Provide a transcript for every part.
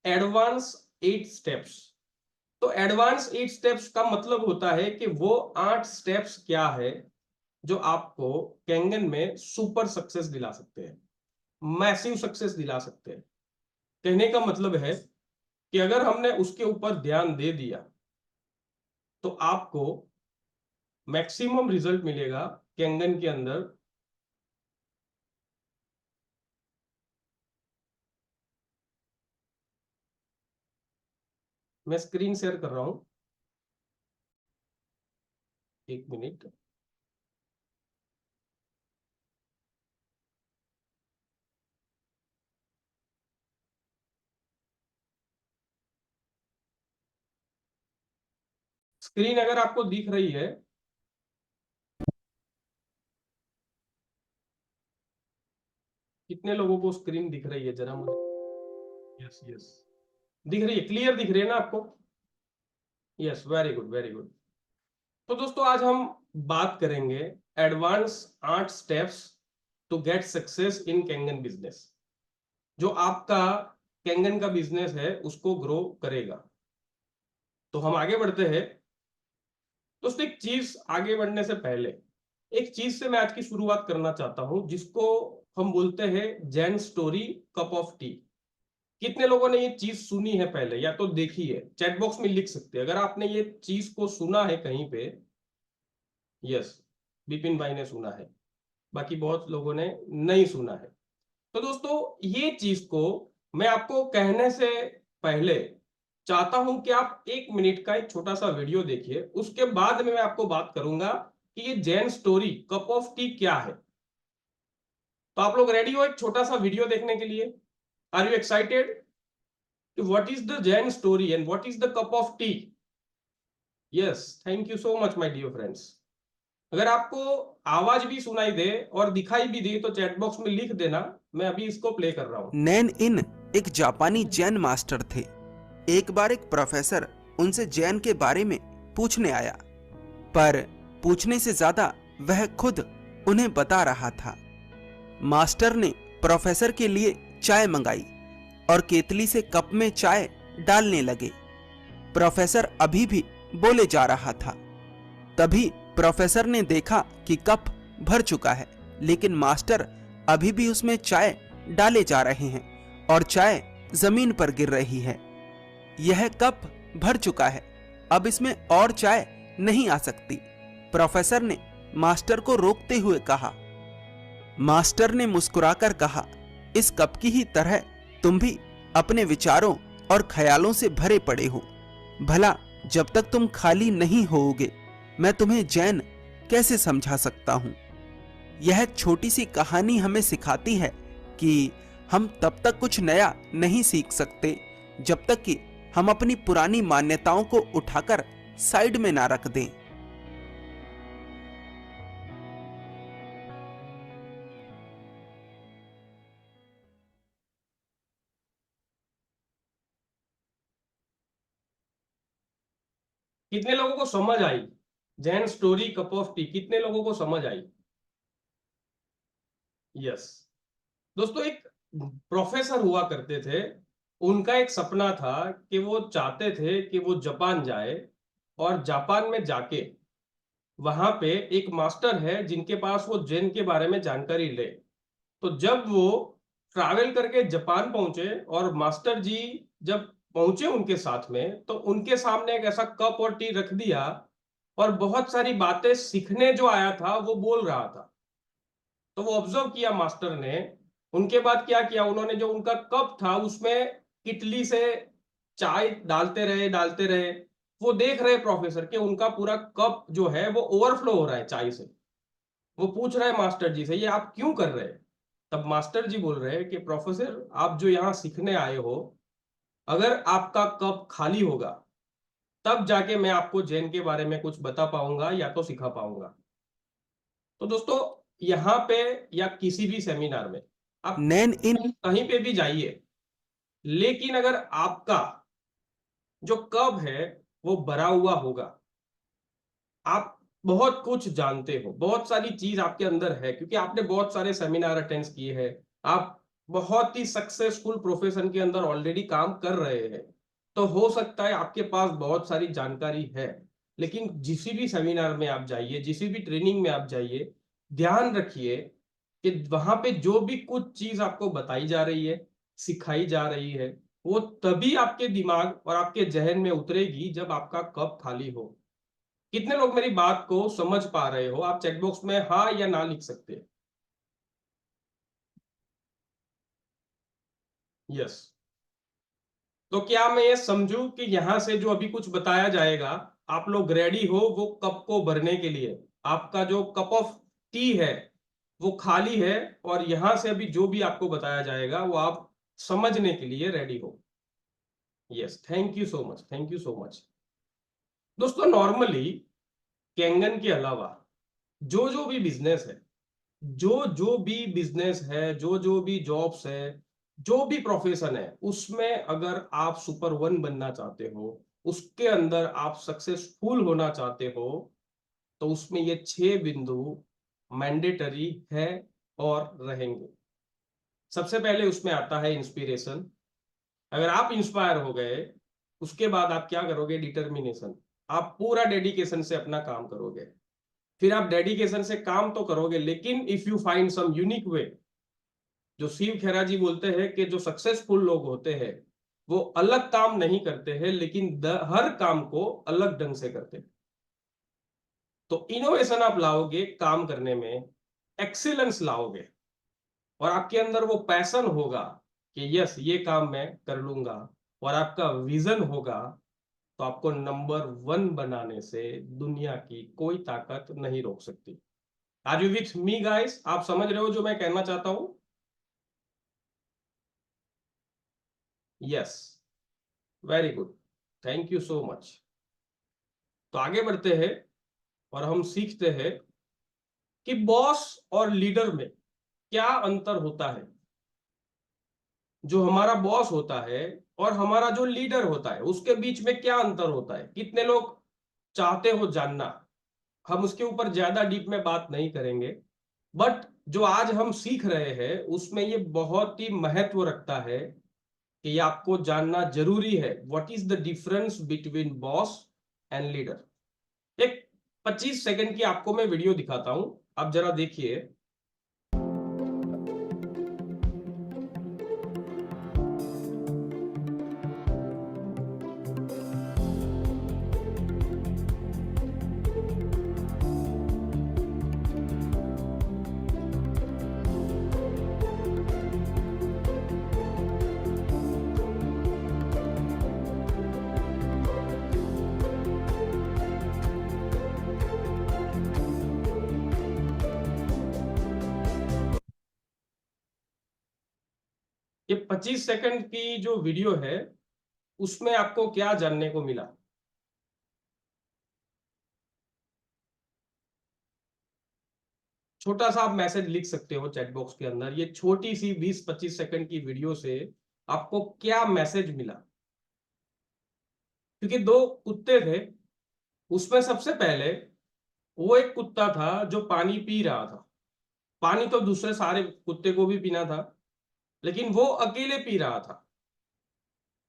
Advance 8 steps. तो advance 8 steps का मतलब होता है कि वो 8 स्टेप्स क्या है जो आपको कैंगन में सुपर सक्सेस दिला सकते हैं, मैसिव सक्सेस दिला सकते हैं। कहने का मतलब है कि अगर हमने उसके ऊपर ध्यान दे दिया तो आपको मैक्सिमम रिजल्ट मिलेगा कैंगन के अंदर। मैं स्क्रीन शेयर कर रहा हूं, एक मिनट। स्क्रीन अगर आपको दिख रही है, कितने लोगों को स्क्रीन दिख रही है जरा मुझे। यस यस, दिख रही है, क्लियर दिख रही है ना आपको? Yes, very good very good. तो दोस्तों आज हम बात करेंगे advance 8 steps to get success in Kangen business, जो आपका कैंगन का बिजनेस है उसको ग्रो करेगा। तो हम आगे बढ़ते हैं। दोस्तों एक चीज आगे बढ़ने से पहले एक चीज से मैं आज की शुरुआत करना चाहता हूं, जिसको हम बोलते हैं Jain story cup of tea. कितने लोगों ने ये चीज सुनी है पहले या तो देखी है? चैट बॉक्स में लिख सकते हैं अगर आपने ये चीज को सुना है कहीं पे। यस, विपिन भाई ने सुना है, बाकी बहुत लोगों ने नहीं सुना है। तो दोस्तों ये चीज को मैं आपको कहने से पहले चाहता हूं कि आप 1 मिनट का एक छोटा सा वीडियो देखिए, उसके बाद में मैं आपको बात करूंगा कि ये Jain story cup of T क्या है। तो आप लोग रेडी हो एक छोटा सा वीडियो देखने के लिए? Are you excited? What is the zen story and what is the cup of tea? Yes, thank you so much my dear friends. अगर आपको आवाज भी सुनाई दे और दिखाई भी दे तो चैट बॉक्स में लिख देना, मैं अभी इसको प्ले कर रहा हूं। नैन इन एक जापानी जैन मास्टर थे। एक बार एक प्रोफेसर उनसे जैन के बारे में पूछने आया, पर पूछने से ज्यादा वह खुद उन्हें बता रहा था। मास्टर ने प्रोफेसर के लिए चाय मंगाई और केतली से कप में चाय डालने लगे। प्रोफेसर अभी भी बोले जा रहा था। तभी प्रोफेसर ने देखा कि कप भर चुका है, लेकिन मास्टर अभी भी उसमें चाय डाले जा रहे हैं और चाय जमीन पर गिर रही है। यह कप भर चुका है, अब इसमें और चाय नहीं आ सकती, प्रोफेसर ने मास्टर को रोकते हुए कहा। मास्टर ने मुस्कुराकर कहा, इस कप की ही तरह तुम भी अपने विचारों और ख्यालों से भरे पड़े हो। भला जब तक तुम खाली नहीं होोगे, मैं तुम्हें जैन कैसे समझा सकता हूं। यह छोटी सी कहानी हमें सिखाती है कि हम तब तक कुछ नया नहीं सीख सकते जब तक कि हम अपनी पुरानी मान्यताओं को उठाकर साइड में ना रख दें। कितने लोगों को समझ आई Zen story cup of tea? कितने लोगों को समझ आई? यस। दोस्तों एक प्रोफेसर हुआ करते थे, उनका एक सपना था कि वो चाहते थे कि वो जापान जाए और जापान में जाके वहां पे एक मास्टर है जिनके पास वो जैन के बारे में जानकारी ले। तो जब वो ट्रैवल करके जापान पहुंचे और मास्टर जी जब पहुंचे उनके साथ में, तो उनके सामने एक ऐसा कप और टी रख दिया और बहुत सारी बातें सीखने जो आया था वो बोल रहा था। तो वो ऑब्जर्व किया मास्टर ने। उनके बाद क्या किया उन्होंने, जो उनका कप था उसमें किटली से चाय डालते रहे। वो देख रहे प्रोफेसर कि उनका पूरा कप जो है वो ओवरफ्लो हो रहा है चाय से। वो पूछ रहा है मास्टर जी से, ये आप क्यों कर रहे हैं? तब मास्टर जी बोल रहे हैं कि प्रोफेसर, आप जो यहाँ सीखने आए हो, अगर आपका कप खाली होगा तब जाके मैं आपको जैन के बारे में कुछ बता पाऊंगा या तो सिखा पाऊंगा। तो दोस्तों यहाँ पे या किसी भी सेमिनार में आप नैन इन कहीं पे भी जाइए, लेकिन अगर आपका जो कप है वो भरा हुआ होगा, आप बहुत कुछ जानते हो, बहुत सारी चीज आपके अंदर है क्योंकि आपने बहुत सारे सेमिनार अटेंड किए हैं, आप बहुत ही सक्सेसफुल प्रोफेशन के अंदर ऑलरेडी काम कर रहे हैं, तो हो सकता है आपके पास बहुत सारी जानकारी है, लेकिन जिस भी सेमिनार में आप जाइए, जिस भी ट्रेनिंग में आप जाइए, ध्यान रखिए कि वहां पे जो भी कुछ चीज आपको बताई जा रही है, सिखाई जा रही है, वो तभी आपके दिमाग और आपके जहन में उतरेगी जब आपका कप खाली हो। कितने लोग मेरी बात को समझ पा रहे हो? आप चैट बॉक्स में हाँ या ना लिख सकते हैं। यस। तो क्या मैं ये समझूं कि यहां से जो अभी कुछ बताया जाएगा, आप लोग रेडी हो वो कप को भरने के लिए? आपका जो कप ऑफ टी है वो खाली है, और यहां से अभी जो भी आपको बताया जाएगा वो आप समझने के लिए रेडी हो? Yes, thank you so much, thank you so much. दोस्तों, नॉर्मली कैंगन के अलावा जो जो भी बिजनेस है, जो जो भी बिजनेस है, जो जो भी जॉब्स है, जो भी प्रोफेशन है, उसमें अगर आप सुपर वन बनना चाहते हो, उसके अंदर आप सक्सेसफुल होना चाहते हो, तो उसमें ये 6 बिंदु मैंडेटरी है और रहेंगे। सबसे पहले उसमें आता है इंस्पिरेशन। अगर आप इंस्पायर हो गए, उसके बाद आप क्या करोगे? डिटर्मिनेशन। आप पूरा डेडिकेशन से अपना काम करोगे। फिर आप डेडिकेशन से काम तो करोगे, लेकिन if you find some unique way, जो शिव खेरा जी बोलते हैं कि जो सक्सेसफुल लोग होते हैं वो अलग काम नहीं करते हैं, लेकिन हर काम को अलग ढंग से करते हैं। तो इनोवेशन आप लाओगे काम करने में, एक्सीलेंस लाओगे, और आपके अंदर वो पैशन होगा कि यस, ये काम मैं कर लूंगा, और आपका विजन होगा, तो आपको नंबर 1 बनाने से दुनिया की कोई ताकत नहीं रोक सकती। Are you with me guys? आप समझ रहे हो जो मैं कहना चाहता हूं? Yes, very good, thank you so much. तो आगे बढ़ते हैं और हम सीखते हैं कि बॉस और लीडर में क्या अंतर होता है। जो हमारा बॉस होता है और हमारा जो लीडर होता है, उसके बीच में क्या अंतर होता है? कितने लोग चाहते हो जानना? हम उसके ऊपर ज्यादा डीप में बात नहीं करेंगे, बट जो आज हम सीख रहे हैं उसमें ये बहुत ही महत्व रखता है कि ये आपको जानना जरूरी है। What is the difference between boss and leader? एक 25 सेकंड की आपको मैं वीडियो दिखाता हूं, आप जरा देखिए। ये 25 सेकंड की जो वीडियो है उसमें आपको क्या जानने को मिला? छोटा सा आप मैसेज लिख सकते हो चैट बॉक्स के अंदर। ये छोटी सी 20-25 सेकंड की वीडियो से आपको क्या मैसेज मिला? क्योंकि 2 कुत्ते थे, उसमें सबसे पहले वो एक कुत्ता था जो पानी पी रहा था। पानी तो दूसरे सारे कुत्ते को भी पीना था, लेकिन वो अकेले पी रहा था।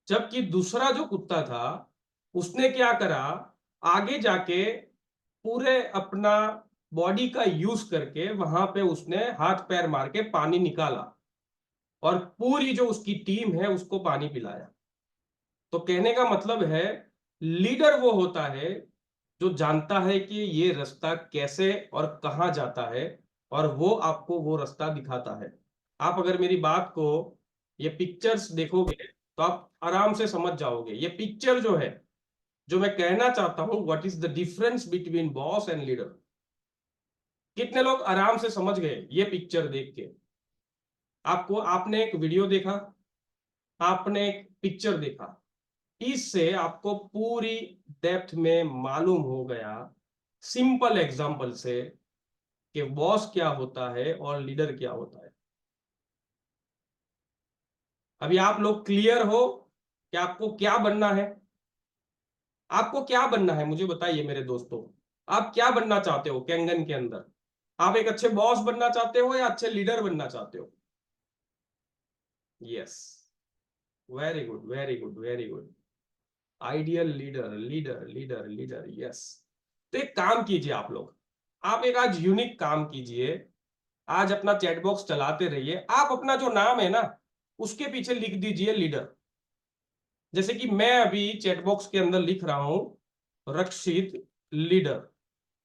जबकि दूसरा जो कुत्ता था उसने क्या करा? आगे जाके पूरे अपना बॉडी का यूज करके वहां पे उसने हाथ पैर मार के पानी निकाला, और पूरी जो उसकी टीम है उसको पानी पिलाया। तो कहने का मतलब है, लीडर वो होता है जो जानता है कि ये रास्ता कैसे और कहां जाता है, और वो आपको वो रास्ता दिखाता है। आप अगर मेरी बात को, ये पिक्चर्स देखोगे तो आप आराम से समझ जाओगे। ये पिक्चर जो है, जो मैं कहना चाहता हूं, what is the difference between boss and leader, कितने लोग आराम से समझ गए ये पिक्चर देख के? आपको, आपने एक वीडियो देखा, आपने एक पिक्चर देखा, इससे आपको पूरी डेप्थ में मालूम हो गया, सिंपल एग्जांपल से, कि बॉस क्या होता है और लीडर क्या होता है। अभी आप लोग क्लियर हो कि आपको क्या बनना है? आपको क्या बनना है मुझे बताइए मेरे दोस्तों। आप क्या बनना चाहते हो कैंगन के अंदर? आप एक अच्छे बॉस बनना चाहते हो या अच्छे लीडर बनना चाहते हो? Yes, very good, very good, very good. Ideal leader, leader, leader, leader, yes. तो एक काम कीजिए आप लोग, आप एक आज यूनिक काम कीजिए। आज अपना चैट बॉक्स चलाते रहिए, आप अपना जो नाम है ना उसके पीछे लिख दीजिए लीडर। जैसे कि मैं अभी चैट बॉक्स के अंदर लिख रहा हूं रक्षित लीडर,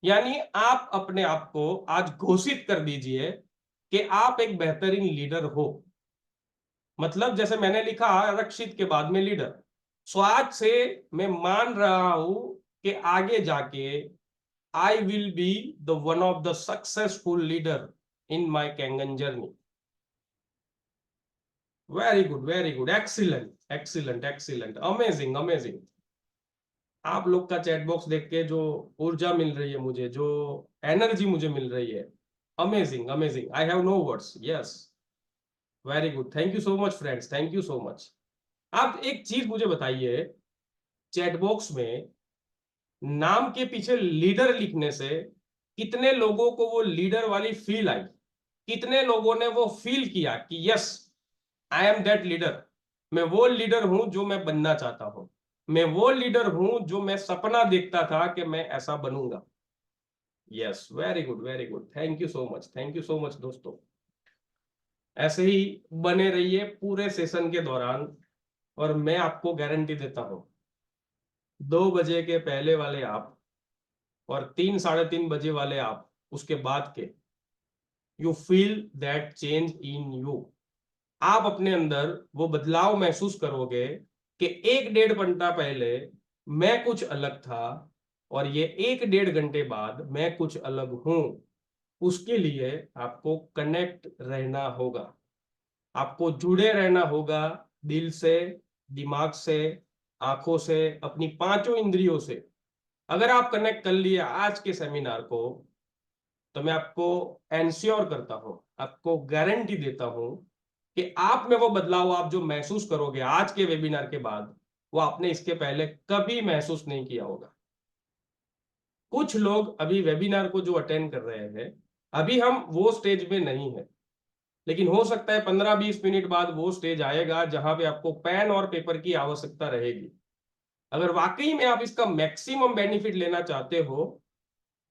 यानी आप अपने आप को आज घोषित कर दीजिए कि आप एक बेहतरीन लीडर हो। मतलब जैसे मैंने लिखा रक्षित के बाद में लीडर, सो आज से मैं मान रहा हूं कि आगे जाके I will be the one of the successful leader in my Kangen journey. Very good, very good, excellent, excellent, excellent, amazing, amazing. आप लोग का चैट बॉक्स देख के जो ऊर्जा मिल रही है मुझे, जो एनर्जी मुझे मिल रही है, amazing, amazing, I have no words. Yes, very good, thank you so much friends, thank you so much. आप एक चीज मुझे बताइए, चैट बॉक्स में नाम के पीछे लीडर लिखने से कितने लोगों को वो लीडर वाली फील आई? कितने लोगों ने वो फील किया कि yes, I am that leader, मैं वो लीडर हूं जो मैं बनना चाहता हूं, मैं वो लीडर हूं जो मैं सपना देखता था कि मैं ऐसा बनूंगा। Yes, very good, very good, thank you so much, thank you so much दोस्तों। ऐसे ही बने रहिए पूरे सेशन के दौरान, और मैं आपको गारंटी देता हूं 2 बजे के पहले वाले आप और 3 साढ़े 3 बजे वाले आप, उसके बाद के, you feel that change in you. आप अपने अंदर वो बदलाव महसूस करोगे कि 1 डेढ़ घंटा पहले मैं कुछ अलग था और ये 1 डेढ़ घंटे बाद मैं कुछ अलग हूं। उसके लिए आपको कनेक्ट रहना होगा, आपको जुड़े रहना होगा, दिल से, दिमाग से, आंखों से, अपनी 5 इंद्रियों से। अगर आप कनेक्ट कर लिए आज के सेमिनार को, तो मैं आपको एंश्योर करता हूं, आपको गारंटी देता हूं कि आप में वो बदलाव आप जो महसूस करोगे आज के वेबिनार के बाद, वो आपने इसके पहले कभी महसूस नहीं किया होगा। कुछ लोग अभी वेबिनार को जो अटेंड कर रहे हैं, अभी हम वो स्टेज में नहीं है, लेकिन हो सकता है 15-20 मिनट बाद वो स्टेज आएगा जहां पे आपको पेन और पेपर की आवश्यकता रहेगी। अगर वाकई में आप इसका मैक्सिमम बेनिफिट लेना चाहते हो,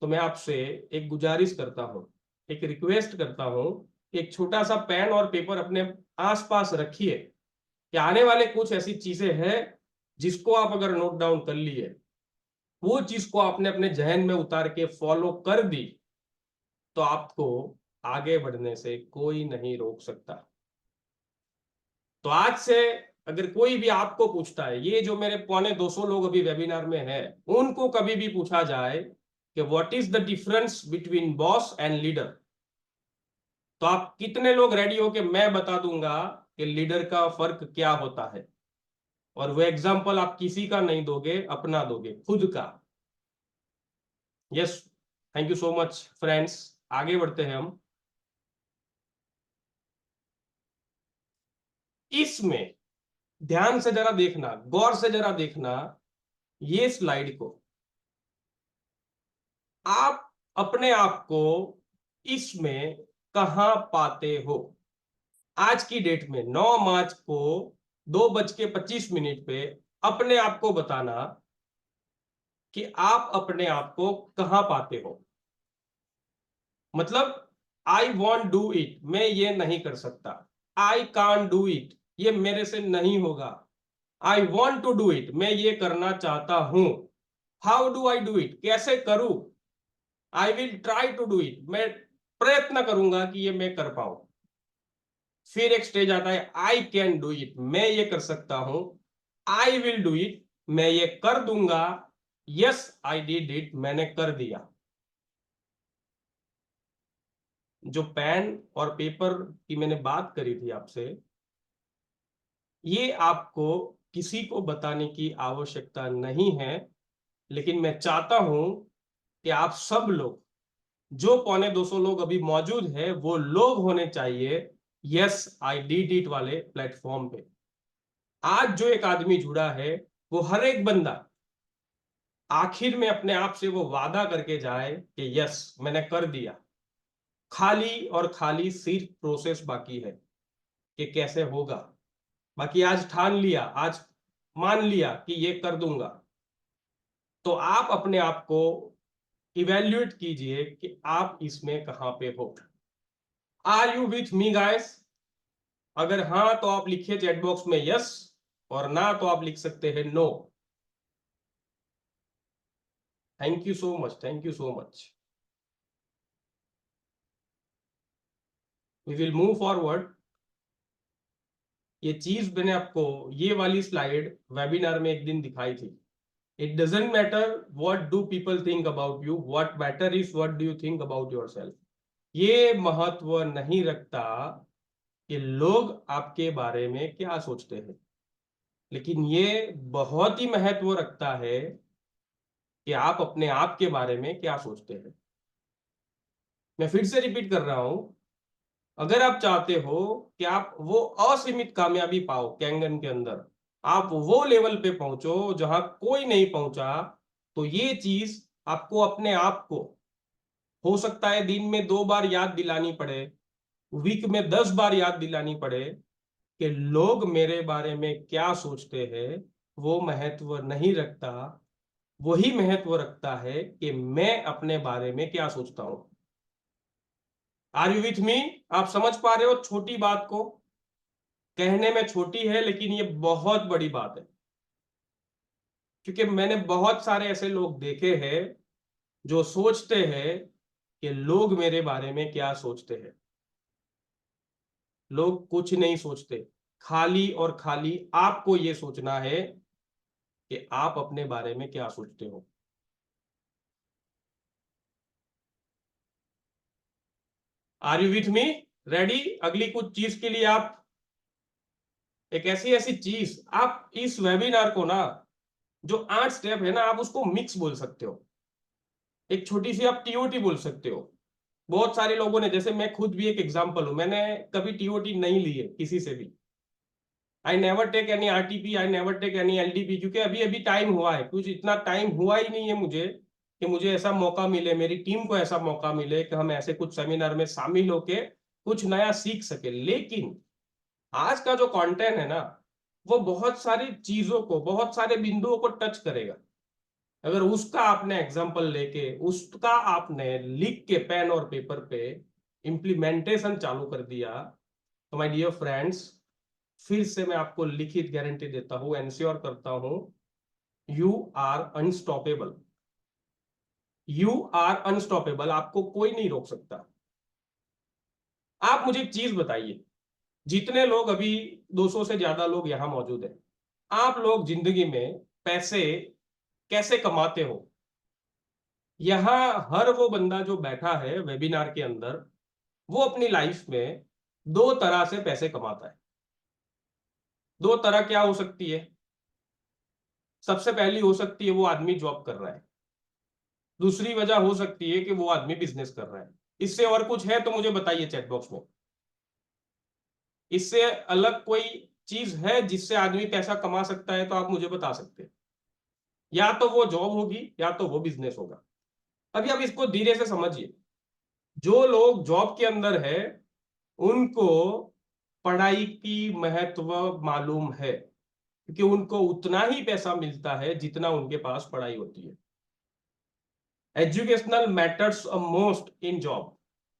तो मैं आपसे एक गुजारिश करता हूं, एक रिक्वेस्ट करता हूं कि एक छोटा सा पेन और पेपर अपने आसपास रखिए कि आने वाले कुछ ऐसी चीजें हैं जिसको आप अगर नोट डाउन कर लिए, वो चीज को आपने अपने जहन में उतार के फॉलो कर दी, तो आपको आगे बढ़ने से कोई नहीं रोक सकता। तो आज से अगर कोई भी आपको पूछता है, ये जो मेरे 250 लोग अभी वेबिनार में है, उनको कभी भी पूछा जाए कि what is the difference between boss and leader, तो आप कितने लोग रेडी हो कि मैं बता दूंगा कि लीडर का फर्क क्या होता है? और वो एग्जाम्पल आप किसी का नहीं दोगे, अपना दोगे, खुद का। Yes, thank you so much friends. आगे बढ़ते हैं हम। इसमें ध्यान से जरा देखना, गौर से जरा देखना ये स्लाइड को। आप अपने आप को इसमें कहां पाते हो? आज की डेट में 9 मार्च को 2:25 पे अपने आप को बताना कि आप अपने आप को कहां पाते हो। मतलब आई वॉन्ट डू इट, मैं ये नहीं कर सकता। आई कान डू इट, ये मेरे से नहीं होगा। I want to do it, मैं ये करना चाहता हूं। How do I do it, कैसे करूं? I will try to do it, मैं प्रयत्न करूंगा कि ये मैं कर पाऊं। फिर एक स्टेज आता है आई कैन डू इट, मैं ये कर सकता हूं। आई विल डू इट, मैं ये कर दूंगा। यस आई डिड इट, मैंने कर दिया। जो पेन और पेपर की मैंने बात करी थी आपसे, ये आपको किसी को बताने की आवश्यकता नहीं है, लेकिन मैं चाहता हूं कि आप सब लोग, जो 250 लोग अभी मौजूद है, वो लोग होने चाहिए यस आई डिड इट वाले प्लेटफॉर्म पे। आज जो एक आदमी जुड़ा है, वो हर एक बंदा आखिर में अपने आप से वो वादा करके जाए कि यस मैंने कर दिया। खाली और खाली सिर्फ प्रोसेस बाकी है कि कैसे होगा। बाकी आज ठान लिया, आज मान लिया कि ये कर दूंगा, तो आप अपने आप को इवेल्युएट कीजिए कि आप इसमें कहां पे हो। Are you with me guys? अगर हाँ तो आप लिखिए चैट बॉक्स में यस, और ना तो आप लिख सकते हैं no. Thank you so much, thank you so much. We will move forward. ये चीज मैंने आपको, ये वाली स्लाइड वेबिनार में एक दिन दिखाई थी। It doesn't matter what do people think about you, what matter is what do you think about yourself. ये महत्व नहीं रखता कि लोग आपके बारे में क्या सोचते हैं, लेकिन ये बहुत ही महत्व रखता है कि आप अपने आप के बारे में क्या सोचते हैं। मैं फिर से रिपीट कर रहा हूं, अगर आप चाहते हो कि आप वो असीमित कामयाबी पाओ कैंगन के अंदर, आप वो लेवल पे पहुंचो जहां कोई नहीं पहुंचा, तो ये चीज आपको अपने आप को, हो सकता है दिन में 2 बार याद दिलानी पड़े, वीक में 10 बार याद दिलानी पड़े कि लोग मेरे बारे में क्या सोचते हैं। वो महत्व नहीं रखता, वही महत्व रखता है कि मैं अपने बारे में क्या सोचता हूं। Are you with me? आप समझ पा रहे हो छोटी बात को? कहने में छोटी है लेकिन ये बहुत बड़ी बात है, क्योंकि मैंने बहुत सारे ऐसे लोग देखे हैं जो सोचते हैं कि लोग मेरे बारे में क्या सोचते हैं। लोग कुछ नहीं सोचते, खाली और खाली आपको ये सोचना है कि आप अपने बारे में क्या सोचते हो। Are you with me? Ready? अगली कुछ चीज के लिए आप, एक ऐसी ऐसी चीज, आप इस वेबिनार को ना, जो 8 स्टेप है ना, आप उसको मिक्स बोल सकते हो। एक छोटी सी आप टीओटी बोल सकते हो। बहुत सारे लोगों ने, जैसे मैं खुद भी एक एग्जांपल हूं, मैंने कभी टीओटी नहीं ली है किसी से भी। I never take any RTP, I never take any LDP, क्योंकि अभी अभी टाइम हुआ है, कुछ इतना टाइम हुआ ही नहीं है मुझे कि मुझे ऐसा मौका मिले, मेरी टीम को ऐसा मौका मिले कि हम ऐसे कुछ सेमिनार में शामिल होके कुछ नया सीख सके। लेकिन आज का जो कंटेंट है ना, वो बहुत सारी चीजों को, बहुत सारे बिंदुओं को टच करेगा। अगर उसका आपने एग्जाम्पल लेके, उसका आपने लिख के पेन और पेपर पे इंप्लीमेंटेशन चालू कर दिया, तो माय डियर फ्रेंड्स, फिर से मैं आपको लिखित गारंटी देता हूं, एंश्योर करता हूं, you are unstoppable. You are unstoppable, आपको कोई नहीं रोक सकता। आप मुझे एक चीज बताइए, जितने लोग अभी, 200 से ज्यादा लोग यहां मौजूद हैं, आप लोग जिंदगी में पैसे कैसे कमाते हो? यहां हर वो बंदा जो बैठा है वेबिनार के अंदर, वो अपनी लाइफ में 2 तरह से पैसे कमाता है। 2 तरह क्या हो सकती है? सबसे पहली हो सकती है वो आदमी जॉब कर रहा है, दूसरी वजह हो सकती है कि वो आदमी बिजनेस कर रहा है। इससे और कुछ है तो मुझे बताइए चैट बॉक्स में। इससे अलग कोई चीज है जिससे आदमी पैसा कमा सकता है तो आप मुझे बता सकते हैं। या तो वो जॉब होगी या तो वो बिजनेस होगा। अभी आप इसको धीरे से समझिए। जो लोग जॉब के अंदर है, उनको पढ़ाई की महत्व मालूम है, क्योंकि उनको उतना ही पैसा मिलता है जितना उनके पास पढ़ाई होती है। Educational matters most in job.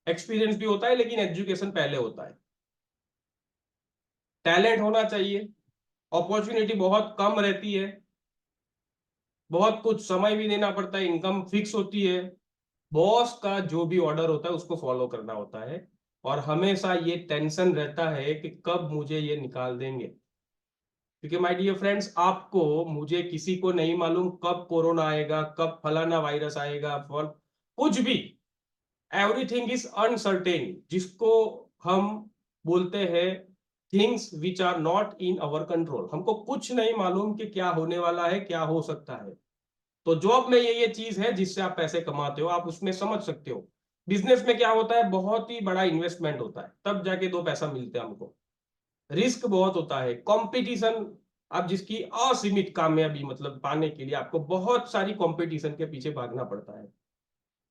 Experience भी होता है लेकिन एजुकेशन पहले होता है। टैलेंट होना चाहिए, अपॉर्चुनिटी बहुत कम रहती है, बहुत कुछ समय भी देना पड़ता है, इनकम फिक्स होती है, बॉस का जो भी ऑर्डर होता है उसको फॉलो करना होता है, और हमेशा ये टेंशन रहता है कि कब मुझे ये निकाल देंगे। क्योंकि माय डियर फ्रेंड्स, आपको, मुझे, किसी को नहीं मालूम कब कोरोना आएगा, कब फलाना वायरस आएगा, फल कुछ भी। एवरीथिंग इज अनसर्टेन, जिसको हम बोलते हैं things which are not in our control. हमको कुछ नहीं मालूम कि क्या होने वाला है, क्या हो सकता है। तो जॉब में ये चीज है जिससे आप पैसे कमाते हो, आप उसमें समझ सकते हो। बिजनेस में क्या होता है, बहुत ही बड़ा इन्वेस्टमेंट होता है, तब जाके 2 पैसा मिलते हैं हमको। रिस्क बहुत होता है, कंपटीशन। आप जिसकी असीमित कामयाबी मतलब पाने के लिए आपको बहुत सारी कंपटीशन के पीछे भागना पड़ता है,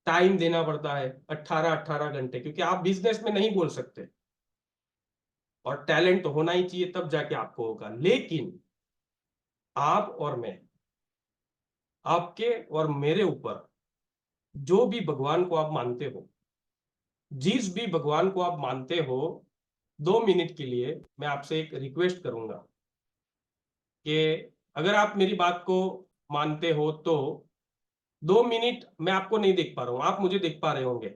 टाइम देना पड़ता है 18-18 घंटे, क्योंकि आप बिजनेस में नहीं बोल सकते। और टैलेंट तो होना ही चाहिए, तब जाके आपको होगा। लेकिन आप और मैं, आपके और मेरे ऊपर, जो भी भगवान को आप मानते हो, जिस भी भगवान को आप मानते हो, 2 मिनट के लिए मैं आपसे एक रिक्वेस्ट करूंगा कि अगर आप मेरी बात को मानते हो तो 2 मिनट, मैं आपको नहीं देख पा रहा हूं, आप मुझे देख पा रहे होंगे।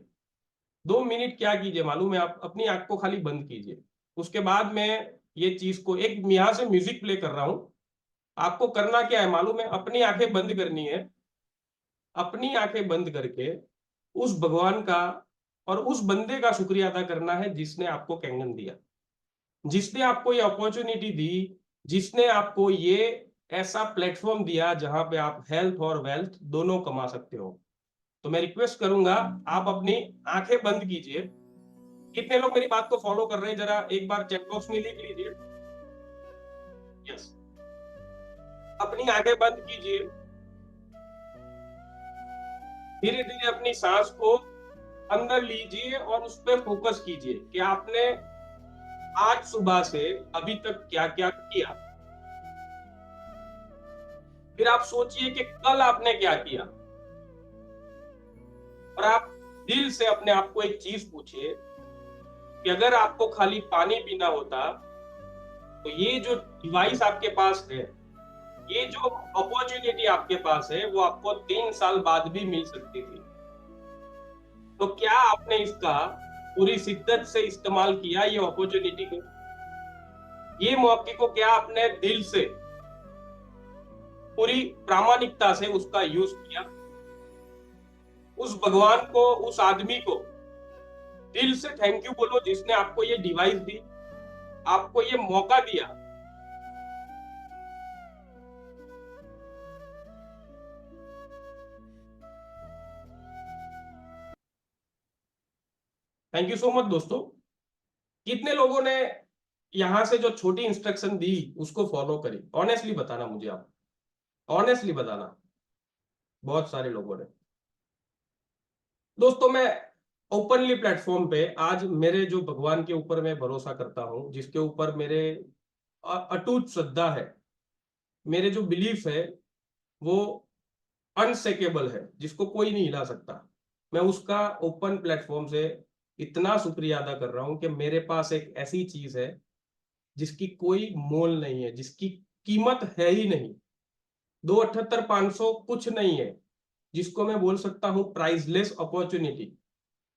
2 मिनट क्या कीजिए मालूम है, आप अपनी आंख को खाली बंद कीजिए। उसके बाद मैं ये चीज को, एक यहां से म्यूजिक प्ले कर रहा हूं, आपको करना क्या है मालूम है, अपनी आंखें बंद करनी है। अपनी आंखें बंद करके उस भगवान का और उस बंदे का शुक्रिया अदा करना है जिसने आपको कैंगन दिया, जिसने आपको ये अपॉर्चुनिटी दी, जिसने आपको ये ऐसा प्लेटफॉर्म दिया जहां पे आप हेल्थ और वेल्थ दोनों कमा सकते हो। तो मैं रिक्वेस्ट करूंगा, आप अपनी आंखें बंद कीजिए। कितने लोग मेरी बात को फॉलो कर रहे हैं, जरा एक बार चैट बॉक्स में लिख लीजिए। यस, अपनी आंखें बंद कीजिए। धीरे धीरे अपनी सांस को अंदर लीजिए और उस पर फोकस कीजिए कि आपने आज सुबह से अभी तक क्या क्या किया। फिर आप सोचिए कि कल आपने क्या किया, और आप दिल से अपने आप को एक चीज पूछिए कि अगर आपको खाली पानी पीना होता तो ये जो डिवाइस आपके पास है, ये जो अपॉर्चुनिटी आपके पास है, वो आपको 3 साल बाद भी मिल सकती थी। तो क्या आपने इसका पूरी शिद्दत से इस्तेमाल किया, ये अपॉर्चुनिटी को, ये मौके को क्या आपने दिल से, पूरी प्रामाणिकता से उसका यूज किया? उस भगवान को, उस आदमी को दिल से थैंक यू बोलो जिसने आपको ये डिवाइस दी, आपको ये मौका दिया। थैंक यू सो मच दोस्तों। कितने लोगों ने यहां से जो छोटी इंस्ट्रक्शन दी उसको फॉलो करी? ऑनेस्टली बताना मुझे, आप ऑनेस्टली बताना। बहुत सारे लोगों ने। दोस्तों, मैं ओपनली प्लेटफॉर्म पे आज मेरे जो भगवान के ऊपर मैं भरोसा करता हूं, जिसके ऊपर मेरे अटूट श्रद्धा है, मेरे जो बिलीफ है वो अनसेकेबल है, जिसको कोई नहीं हिला सकता, मैं उसका ओपन प्लेटफॉर्म से इतना शुक्रिया अदा कर रहा हूं कि मेरे पास एक ऐसी चीज है जिसकी कोई मोल नहीं है, जिसकी कीमत है ही नहीं। 278 500 कुछ नहीं है, जिसको मैं बोल सकता हूं प्राइसलेस अपॉर्चुनिटी।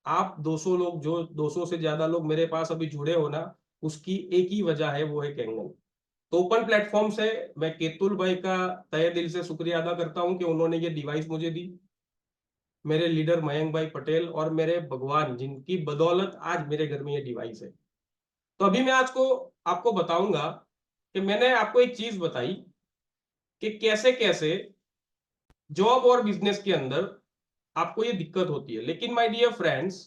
आप 200 लोग, जो 200 से ज्यादा लोग मेरे पास अभी जुड़े हो ना, उसकी एक ही वजह है, वो है कैंगन। तो ओपन प्लेटफॉर्म से मैं केतुल भाई का तहे दिल से शुक्रिया अदा करता हूं कि उन्होंने ये डिवाइस मुझे दी, मेरे लीडर मयंक भाई पटेल और मेरे भगवान, जिनकी बदौलत आज मेरे घर में ये डिवाइस है। तो अभी मैं आज को आपको बताऊंगा कि मैंने आपको एक चीज बताई कि कैसे कैसे जॉब और बिजनेस के अंदर आपको ये दिक्कत होती है। लेकिन माय डियर फ्रेंड्स,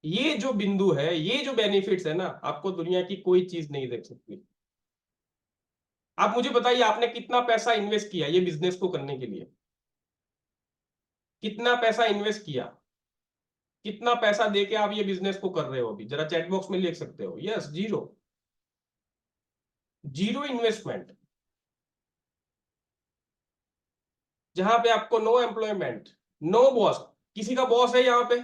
ये जो बिंदु है, ये जो बेनिफिट्स है ना, आपको दुनिया की कोई चीज नहीं दे सकती। आप मुझे बताइए, आपने कितना पैसा इन्वेस्ट किया ये बिजनेस को करने के लिए? कितना पैसा इन्वेस्ट किया? कितना पैसा देके आप ये बिजनेस को कर रहे हो? अभी जरा चैट बॉक्स में लिख सकते हो। Yes, zero. Zero investment. जहां पे आपको नो एम्प्लॉयमेंट, नो बॉस। किसी का बॉस है यहाँ पे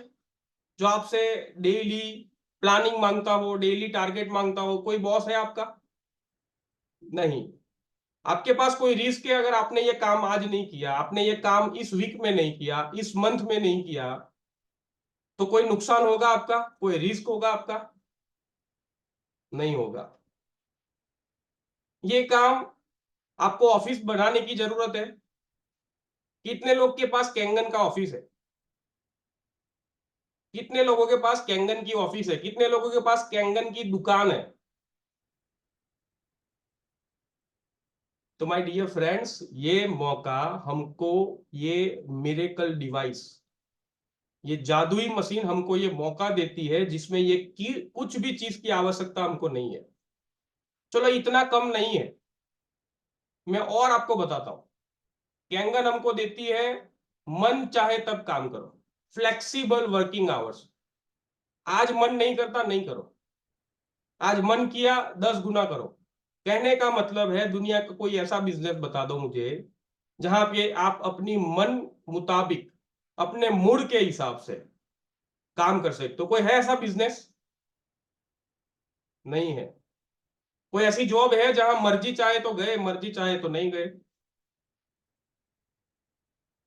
जो आपसे डेली प्लानिंग मांगता हो, डेली टारगेट मांगता हो? कोई बॉस है आपका? नहीं। आपके पास कोई रिस्क है? अगर आपने ये काम आज नहीं किया, आपने ये काम इस वीक में नहीं किया, इस मंथ में नहीं किया, तो कोई नुकसान होगा आपका? कोई रिस्क होगा आपका? नहीं होगा। ये काम आपको ऑफिस बनाने की जरूरत है? कितने लोग के पास कैंगन का ऑफिस है? कितने लोगों के पास कैंगन की ऑफिस है? कितने लोगों के पास कैंगन की दुकान है? तो माय डियर फ्रेंड्स, ये मौका हमको, ये मिरेकल डिवाइस, ये जादुई मशीन हमको ये मौका देती है जिसमें ये कुछ भी चीज की आवश्यकता हमको नहीं है। चलो, इतना कम नहीं है, मैं और आपको बताता हूं। कैंगन हमको देती है मन चाहे तब काम करो, फ्लेक्सिबल वर्किंग आवर्स। आज मन नहीं करता, नहीं करो। आज मन किया 10 गुना करो। कहने का मतलब है दुनिया का कोई ऐसा बिजनेस बता दो मुझे जहां पे आप अपनी मन मुताबिक अपने मूड के हिसाब से काम कर सकते हो। कोई है ऐसा बिजनेस? नहीं है। कोई ऐसी जॉब है जहां मर्जी चाहे तो गए, मर्जी चाहे तो नहीं गए?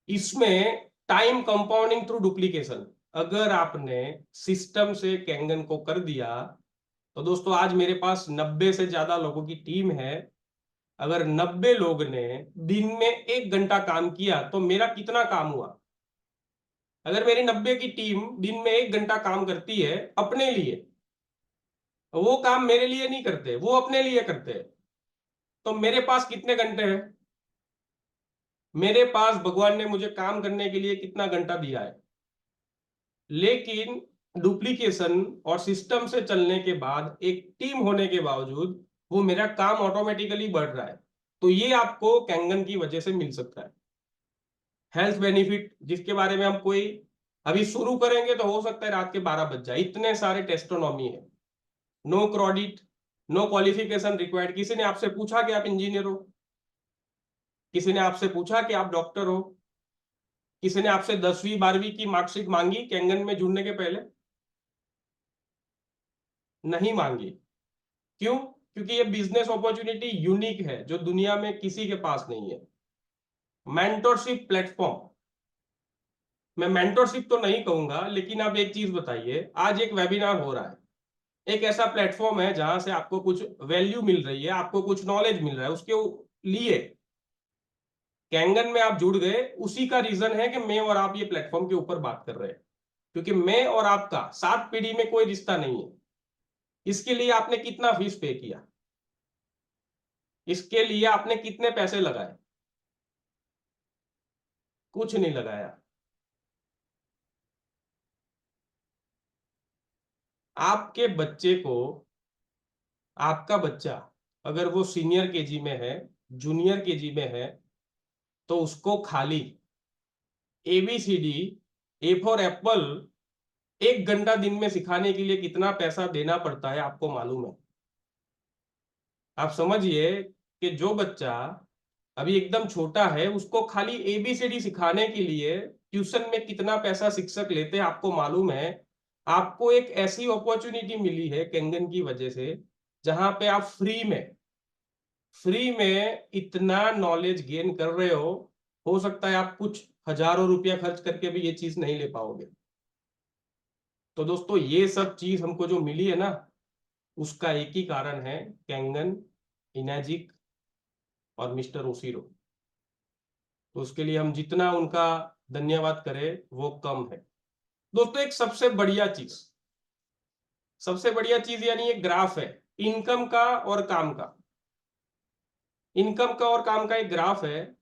इसमें टाइम कंपाउंडिंग थ्रू डुप्लीकेशन, अगर आपने सिस्टम से कैंगन को कर दिया तो दोस्तों आज मेरे पास 90 से ज्यादा लोगों की टीम है। अगर 90 लोग ने दिन में 1 घंटा काम किया तो मेरा कितना काम हुआ? अगर मेरी 90 की टीम दिन में 1 घंटा काम करती है अपने लिए, वो काम मेरे लिए नहीं करते, वो अपने लिए करते हैं, तो मेरे पास कितने घंटे हैं? मेरे पास भगवान ने मुझे काम करने के लिए कितना घंटा दिया है? लेकिन डुप्लीकेशन और सिस्टम से चलने के बाद एक टीम होने के बावजूद वो मेरा काम ऑटोमेटिकली बढ़ रहा है। तो ये आपको कैंगन की वजह से मिल सकता है। हेल्थ बेनिफिट जिसके बारे में हम कोई अभी शुरू करेंगे तो हो सकता है रात के 12 बज जाए, इतने सारे टेस्टोनॉमी है। No credit, no qualification required. किसी ने आपसे पूछा कि आप इंजीनियर हो? किसी ने आपसे पूछा कि आप डॉक्टर हो? किसी ने आपसे 10वीं 12वीं की मार्कशीट मांगी कैंगन में जुड़ने के पहले? नहीं मांगी। क्यों? क्योंकि ये बिजनेस अपॉर्चुनिटी यूनिक है जो दुनिया में किसी के पास नहीं है। मेंटरशिप प्लेटफॉर्म, मैं मेंटरशिप तो नहीं कहूंगा, लेकिन आप एक चीज बताइए, आज एक वेबिनार हो रहा है, एक ऐसा प्लेटफॉर्म है जहां से आपको कुछ वैल्यू मिल रही है, आपको कुछ नॉलेज मिल रहा है, उसके लिए कैंगन में आप जुड़ गए। उसी का रीजन है कि मैं और आप ये प्लेटफॉर्म के ऊपर बात कर रहे हैं, क्योंकि मैं और आपका 7 पीढ़ी में कोई रिश्ता नहीं है। इसके लिए आपने कितना फीस पे किया? इसके लिए आपने कितने पैसे लगाए? कुछ नहीं लगाया। आपके बच्चे को, आपका बच्चा अगर वो सीनियर केजी में है, जूनियर केजी में है, तो उसको खाली ABCD, ए फॉर एप्पल 1 घंटा दिन में सिखाने के लिए कितना पैसा देना पड़ता है आपको मालूम है? आप समझिए कि जो बच्चा अभी एकदम छोटा है उसको खाली ABCD सिखाने के लिए ट्यूशन में कितना पैसा शिक्षक लेते हैं आपको मालूम है? आपको एक ऐसी अपॉर्चुनिटी मिली है कैंगन की वजह से जहां पे आप फ्री में इतना नॉलेज गेन कर रहे हो सकता है आप कुछ हजारों रुपया खर्च करके भी ये चीज नहीं ले पाओगे। तो दोस्तों ये सब चीज हमको जो मिली है ना, उसका एक ही कारण है, कैंगन, इनैजिक और मिस्टर ओसिरो। तो उसके लिए हम जितना उनका धन्यवाद करें वो कम है। दोस्तों एक सबसे बढ़िया चीज यानी एक ग्राफ है इनकम का और काम का। इनकम का और काम का एक ग्राफ है।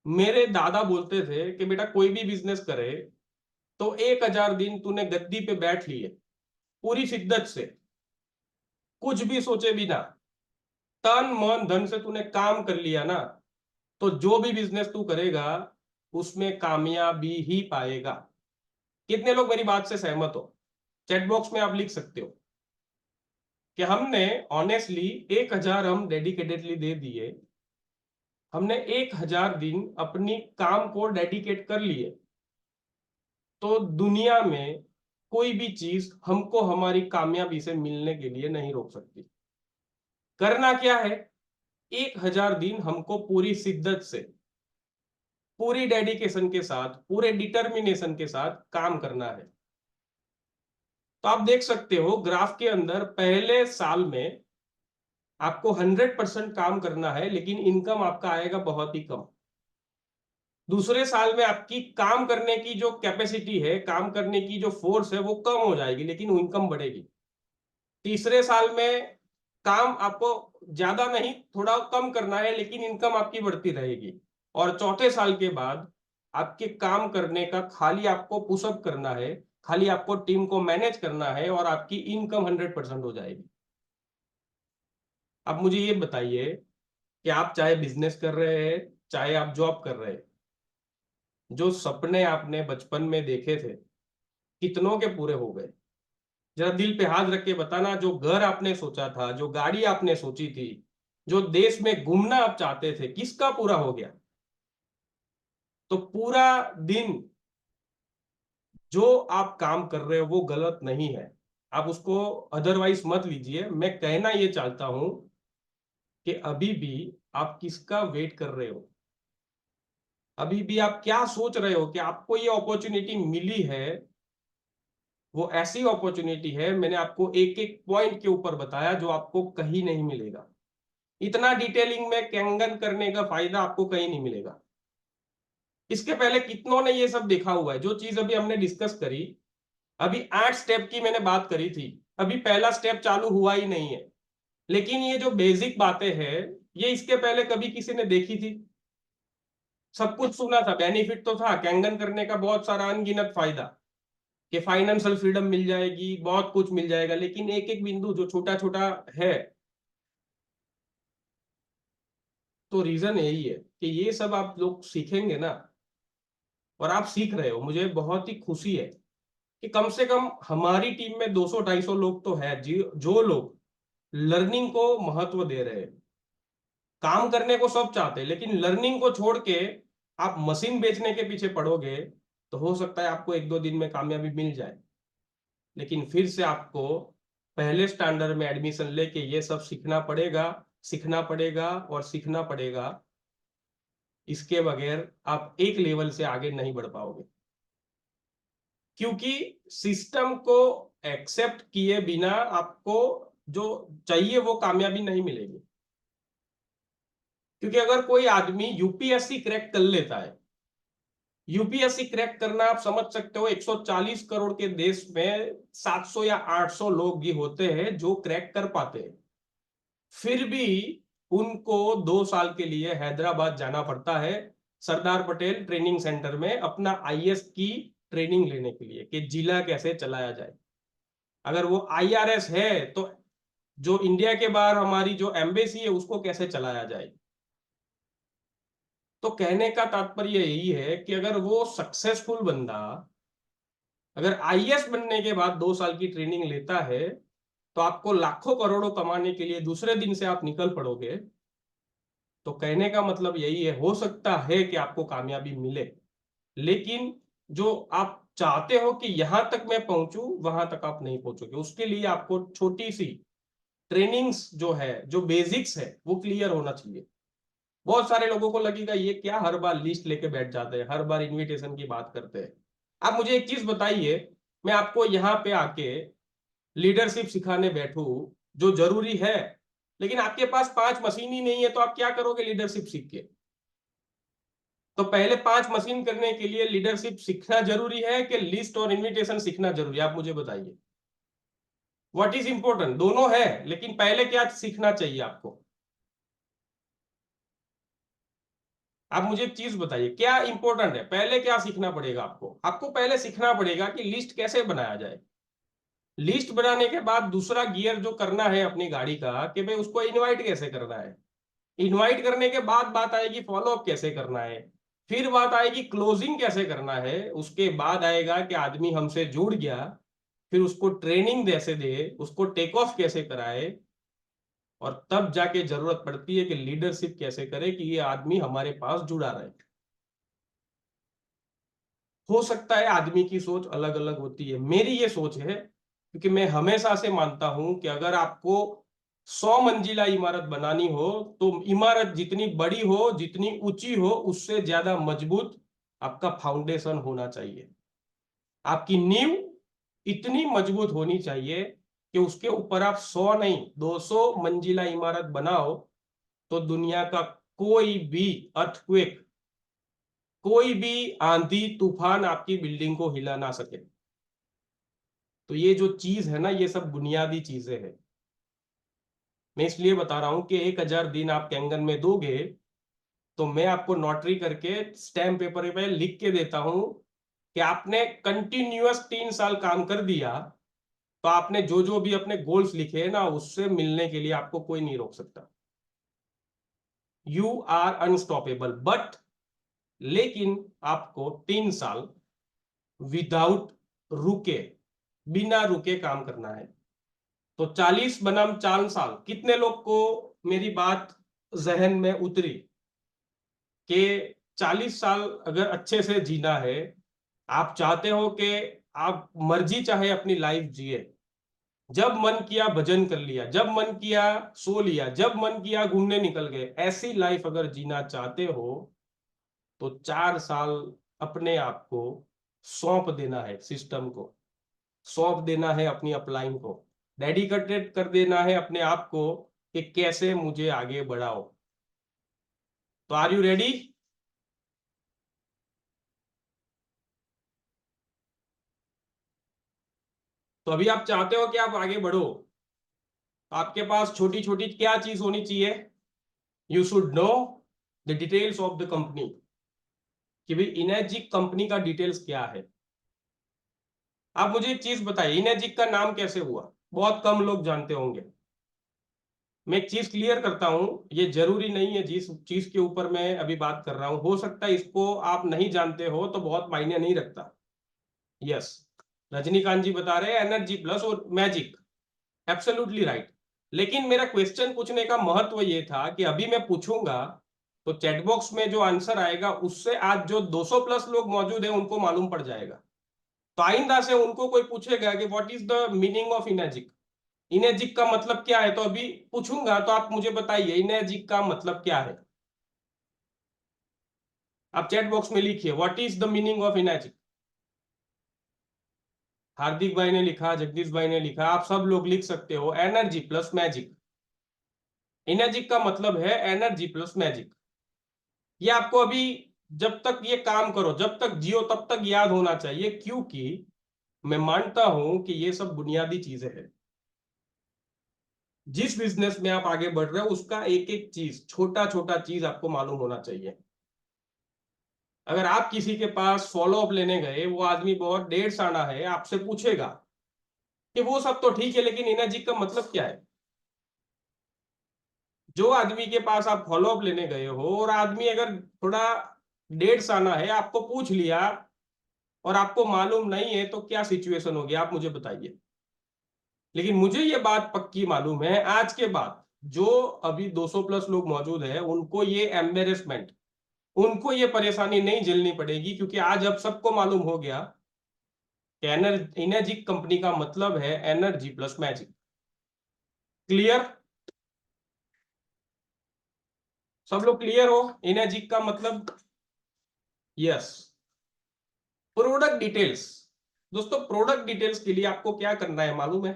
मेरे दादा बोलते थे कि बेटा कोई भी बिजनेस करे तो 1000 दिन तूने गद्दी पे बैठ लिए पूरी शिद्दत से, कुछ भी सोचे बिना, तन मन धन से तूने काम कर लिया ना, तो जो भी बिजनेस तू करेगा उसमें कामयाबी ही पाएगा। कितने लोग मेरी बात से सहमत हो? चैट बॉक्स में आप लिख सकते हो कि हमने ऑनेस्टली 1000 हम डेडिकेटेडली दे दिए, हमने 1000 दिन अपनी काम को डेडिकेट कर लिए, तो दुनिया में कोई भी चीज हमको हमारी कामयाबी से मिलने के लिए नहीं रोक सकती। करना क्या है? 1000 दिन हमको पूरी शिद्दत से, पूरी डेडिकेशन के साथ, पूरे डिटर्मिनेशन के साथ काम करना है। तो आप देख सकते हो ग्राफ के अंदर पहले साल में आपको 100% काम करना है लेकिन इनकम आपका आएगा बहुत ही कम। दूसरे साल में आपकी काम करने की जो कैपेसिटी है, काम करने की जो फोर्स है वो कम हो जाएगी लेकिन इनकम बढ़ेगी। तीसरे साल में काम आपको ज्यादा नहीं थोड़ा कम करना है लेकिन इनकम आपकी बढ़ती रहेगी। और चौथे साल के बाद आपके काम करने का खाली आपको पुशअप करना है, खाली आपको टीम को मैनेज करना है और आपकी इनकम 100% हो जाएगी। अब मुझे ये बताइए कि आप चाहे बिजनेस कर रहे हैं, चाहे आप जॉब कर रहे हैं, जो सपने आपने बचपन में देखे थे कितनों के पूरे हो गए? जरा दिल पे हाथ रख के बताना, जो घर आपने सोचा था, जो गाड़ी आपने सोची थी, जो देश में घूमना आप चाहते थे, किसका पूरा हो गया? तो पूरा दिन जो आप काम कर रहे हो वो गलत नहीं है, आप उसको अदरवाइज मत लीजिए। मैं कहना ये चाहता हूं कि अभी भी आप किसका वेट कर रहे हो? अभी भी आप क्या सोच रहे हो कि आपको ये अपॉर्चुनिटी मिली है? वो ऐसी अपॉर्चुनिटी है, मैंने आपको एक एक पॉइंट के ऊपर बताया, जो आपको कहीं नहीं मिलेगा। इतना डिटेलिंग में कैंगन करने का फायदा आपको कहीं नहीं मिलेगा। इसके पहले कितनों ने ये सब देखा हुआ है, जो चीज अभी हमने डिस्कस करी। अभी 8 स्टेप की मैंने बात करी थी, अभी पहला स्टेप चालू हुआ ही नहीं है। लेकिन ये जो बेसिक बातें हैं, ये इसके पहले कभी किसी ने देखी थी? सब कुछ सुना था, बेनिफिट तो था कैंगन करने का, बहुत सारा अनगिनत फायदा, कि फाइनेंशियल फ्रीडम मिल जाएगी, बहुत कुछ मिल जाएगा। लेकिन एक एक बिंदु जो छोटा छोटा है, तो रीजन यही है कि ये सब आप लोग सीखेंगे ना, और आप सीख रहे हो, मुझे बहुत ही खुशी है कि कम से कम हमारी टीम में 200-250 लोग तो है जो लोग लर्निंग को महत्व दे रहे हैं। काम करने को सब चाहते हैं, लेकिन लर्निंग को छोड़ के आप मशीन बेचने के पीछे पड़ोगे, तो हो सकता है आपको 1-2 दिन में कामयाबी मिल जाए, लेकिन फिर से आपको पहले स्टैंडर्ड में एडमिशन लेके ये सब सीखना पड़ेगा, सीखना पड़ेगा और सीखना पड़ेगा। इसके बगैर आप एक लेवल से आगे नहीं बढ़ पाओगे, क्योंकि सिस्टम को एक्सेप्ट किए बिना आपको जो चाहिए वो कामयाबी नहीं मिलेगी। क्योंकि अगर कोई आदमी यूपीएससी क्रैक कर लेता है, यूपीएससी क्रैक करना आप समझ सकते हो, 140 करोड़ के देश में 700 या 800 लोग ही होते हैं जो क्रैक कर पाते हैं। फिर भी उनको 2 साल के लिए हैदराबाद जाना पड़ता है, सरदार पटेल ट्रेनिंग सेंटर में अपना आईएएस की ट्रेनिंग लेने के लिए, कि जिला कैसे चलाया जाए। अगर वो आईआरएस है, तो जो इंडिया के बाहर हमारी जो एम्बेसी है उसको कैसे चलाया जाए। तो कहने का तात्पर्य यही है कि अगर वो सक्सेसफुल बंदा, अगर आईएएस बनने के बाद 2 साल की ट्रेनिंग लेता है, तो आपको लाखों करोड़ों कमाने के लिए दूसरे दिन से आप निकल पड़ोगे। तो कहने का मतलब यही है, हो सकता है कि आपको कामयाबी मिले, लेकिन जो आप चाहते हो कि यहां तक मैं पहुंचू, वहां तक आप नहीं पहुंचोगे। उसके लिए आपको छोटी सी ट्रेनिंग्स जो है, जो बेसिक्स है, वो क्लियर होना चाहिए। बहुत सारे लोगों को लगेगा ये क्या हर बार लिस्ट लेके बैठ जाते हैं, हर बार इनविटेशन की बात करते हैं। आप मुझे एक चीज बताइए, मैं आपको यहाँ पे आके लीडरशिप सिखाने बैठू, जो जरूरी है, लेकिन आपके पास 5 मशीन ही नहीं है, तो आप क्या करोगे लीडरशिप सीख के? तो पहले 5 मशीन करने के लिए लीडरशिप सीखना जरूरी है कि लिस्ट और इनविटेशन सीखना जरूरी है? आप मुझे बताइए, व्हाट इज इंपॉर्टेंट? दोनों है, लेकिन पहले क्या सीखना चाहिए आपको? आप मुझे एक चीज बताइए, क्या इंपॉर्टेंट है? पहले क्या सीखना पड़ेगा आपको? आपको पहले सीखना पड़ेगा कि लिस्ट कैसे बनाया जाए। लिस्ट बनाने के बाद दूसरा गियर जो करना है अपनी गाड़ी का, कि भाई उसको इनवाइट कैसे करना है। इनवाइट करने के बाद बात आएगी फॉलोअप कैसे करना है, फिर बात आएगी क्लोजिंग कैसे करना है, उसके बाद आएगा कि आदमी हमसे जुड़ गया, फिर उसको ट्रेनिंग कैसे दे, उसको टेक ऑफ कैसे कराए, और तब जाके जरूरत पड़ती है कि लीडरशिप कैसे करे कि ये आदमी हमारे पास जुड़ा रहे। हो सकता है आदमी की सोच अलग अलग होती है, मेरी ये सोच है, क्योंकि मैं हमेशा से मानता हूं कि अगर आपको 100 मंजिला इमारत बनानी हो, तो इमारत जितनी बड़ी हो, जितनी ऊंची हो, उससे ज्यादा मजबूत आपका फाउंडेशन होना चाहिए। आपकी नींव इतनी मजबूत होनी चाहिए कि उसके ऊपर आप 100 नहीं, 200 मंजिला इमारत बनाओ, तो दुनिया का कोई भी अर्थक्वेक, कोई भी आंधी तूफान आपकी बिल्डिंग को हिला ना सके। तो ये जो चीज है ना, ये सब बुनियादी चीजें हैं। मैं इसलिए बता रहा हूं कि 1000 दिन आप कैंगन में दोगे, तो मैं आपको नोटरी करके स्टैम्प पेपर पे लिख के देता हूं कि आपने कंटिन्यूअस 3 साल काम कर दिया, तो आपने जो जो भी अपने गोल्स लिखे हैं ना, उससे मिलने के लिए आपको कोई नहीं रोक सकता। यू आर अनस्टॉपेबल, बट लेकिन आपको 3 साल विदाउट रुके बिना रुके काम करना है। तो 40 बनाम 4 साल, कितने लोग को मेरी बात जहन में उतरी कि 40 साल अगर अच्छे से जीना है, आप चाहते हो कि आप मर्जी चाहे अपनी लाइफ जिए, जब मन किया भजन कर लिया, जब मन किया सो लिया, जब मन किया घूमने निकल गए, ऐसी लाइफ अगर जीना चाहते हो तो 4 साल अपने आप को सौंप देना है, सिस्टम को सौंप देना है, अपनी अपलाइन को डेडिकेटेड कर देना है अपने आप को कि कैसे मुझे आगे बढ़ाओ। तो आर यू रेडी? तो अभी आप चाहते हो कि आप आगे बढ़ो, तो आपके पास छोटी छोटी क्या चीज होनी चाहिए? You should know the details of the company, कि भाई इनर्जिक कंपनी का डिटेल्स क्या है। आप मुझे एक चीज बताइए, इनर्जिक का नाम कैसे हुआ? बहुत कम लोग जानते होंगे। मैं एक चीज क्लियर करता हूं, ये जरूरी नहीं है जिस चीज के ऊपर मैं अभी बात कर रहा हूं, हो सकता है इसको आप नहीं जानते हो तो बहुत मायने नहीं रखता। यस, रजनीकांत जी बता रहे हैं एनर्जी प्लस और मैजिक, एब्सोल्युटली राइट। लेकिन मेरा क्वेश्चन पूछने का महत्व ये था कि अभी मैं पूछूंगा तो चैट बॉक्स में जो आंसर आएगा उससे आज जो 200 प्लस लोग मौजूद हैं उनको मालूम पड़ जाएगा। तो आइंदा से उनको कोई पूछेगा कि what is the meaning of energic, energic का मतलब क्या है, तो अभी पूछूंगा तो आप मुझे बताइए इनर्जिक का मतलब क्या है। आप चैट बॉक्स में लिखिए what is the meaning of energic. Hardik भाई ने लिखा, जगदीश भाई ने लिखा, आप सब लोग लिख सकते हो एनर्जी प्लस मैजिक। इनर्जिक का मतलब है एनर्जी प्लस मैजिक। ये आपको अभी जब तक ये काम करो, जब तक जियो तब तक याद होना चाहिए, क्योंकि मैं मानता हूं कि ये सब बुनियादी चीजें हैं। जिस बिजनेस में आप आगे बढ़ रहे हो उसका एक एक चीज, छोटा छोटा चीज आपको मालूम होना चाहिए। अगर आप किसी के पास फॉलो अप लेने गए, वो आदमी बहुत डेढ़ साना है, आपसे पूछेगा कि वो सब तो ठीक है लेकिन इनर्जी का मतलब क्या है। जो आदमी के पास आप फॉलो अप लेने गए हो और आदमी अगर थोड़ा डेढ़ साना है, आपको पूछ लिया और आपको मालूम नहीं है, तो क्या सिचुएशन होगी आप मुझे बताइए। लेकिन मुझे ये बात पक्की मालूम है आज के बाद जो अभी 200 प्लस लोग मौजूद है उनको ये एम्बेरसमेंट, उनको ये परेशानी नहीं झेलनी पड़ेगी, क्योंकि आज अब सबको मालूम हो गया कि एनर्जिक कंपनी का मतलब है एनर्जी प्लस मैजिक। क्लियर? सब लोग क्लियर हो एनर्जिक का मतलब? यस। प्रोडक्ट डिटेल्स, दोस्तों प्रोडक्ट डिटेल्स के लिए आपको क्या करना है मालूम है?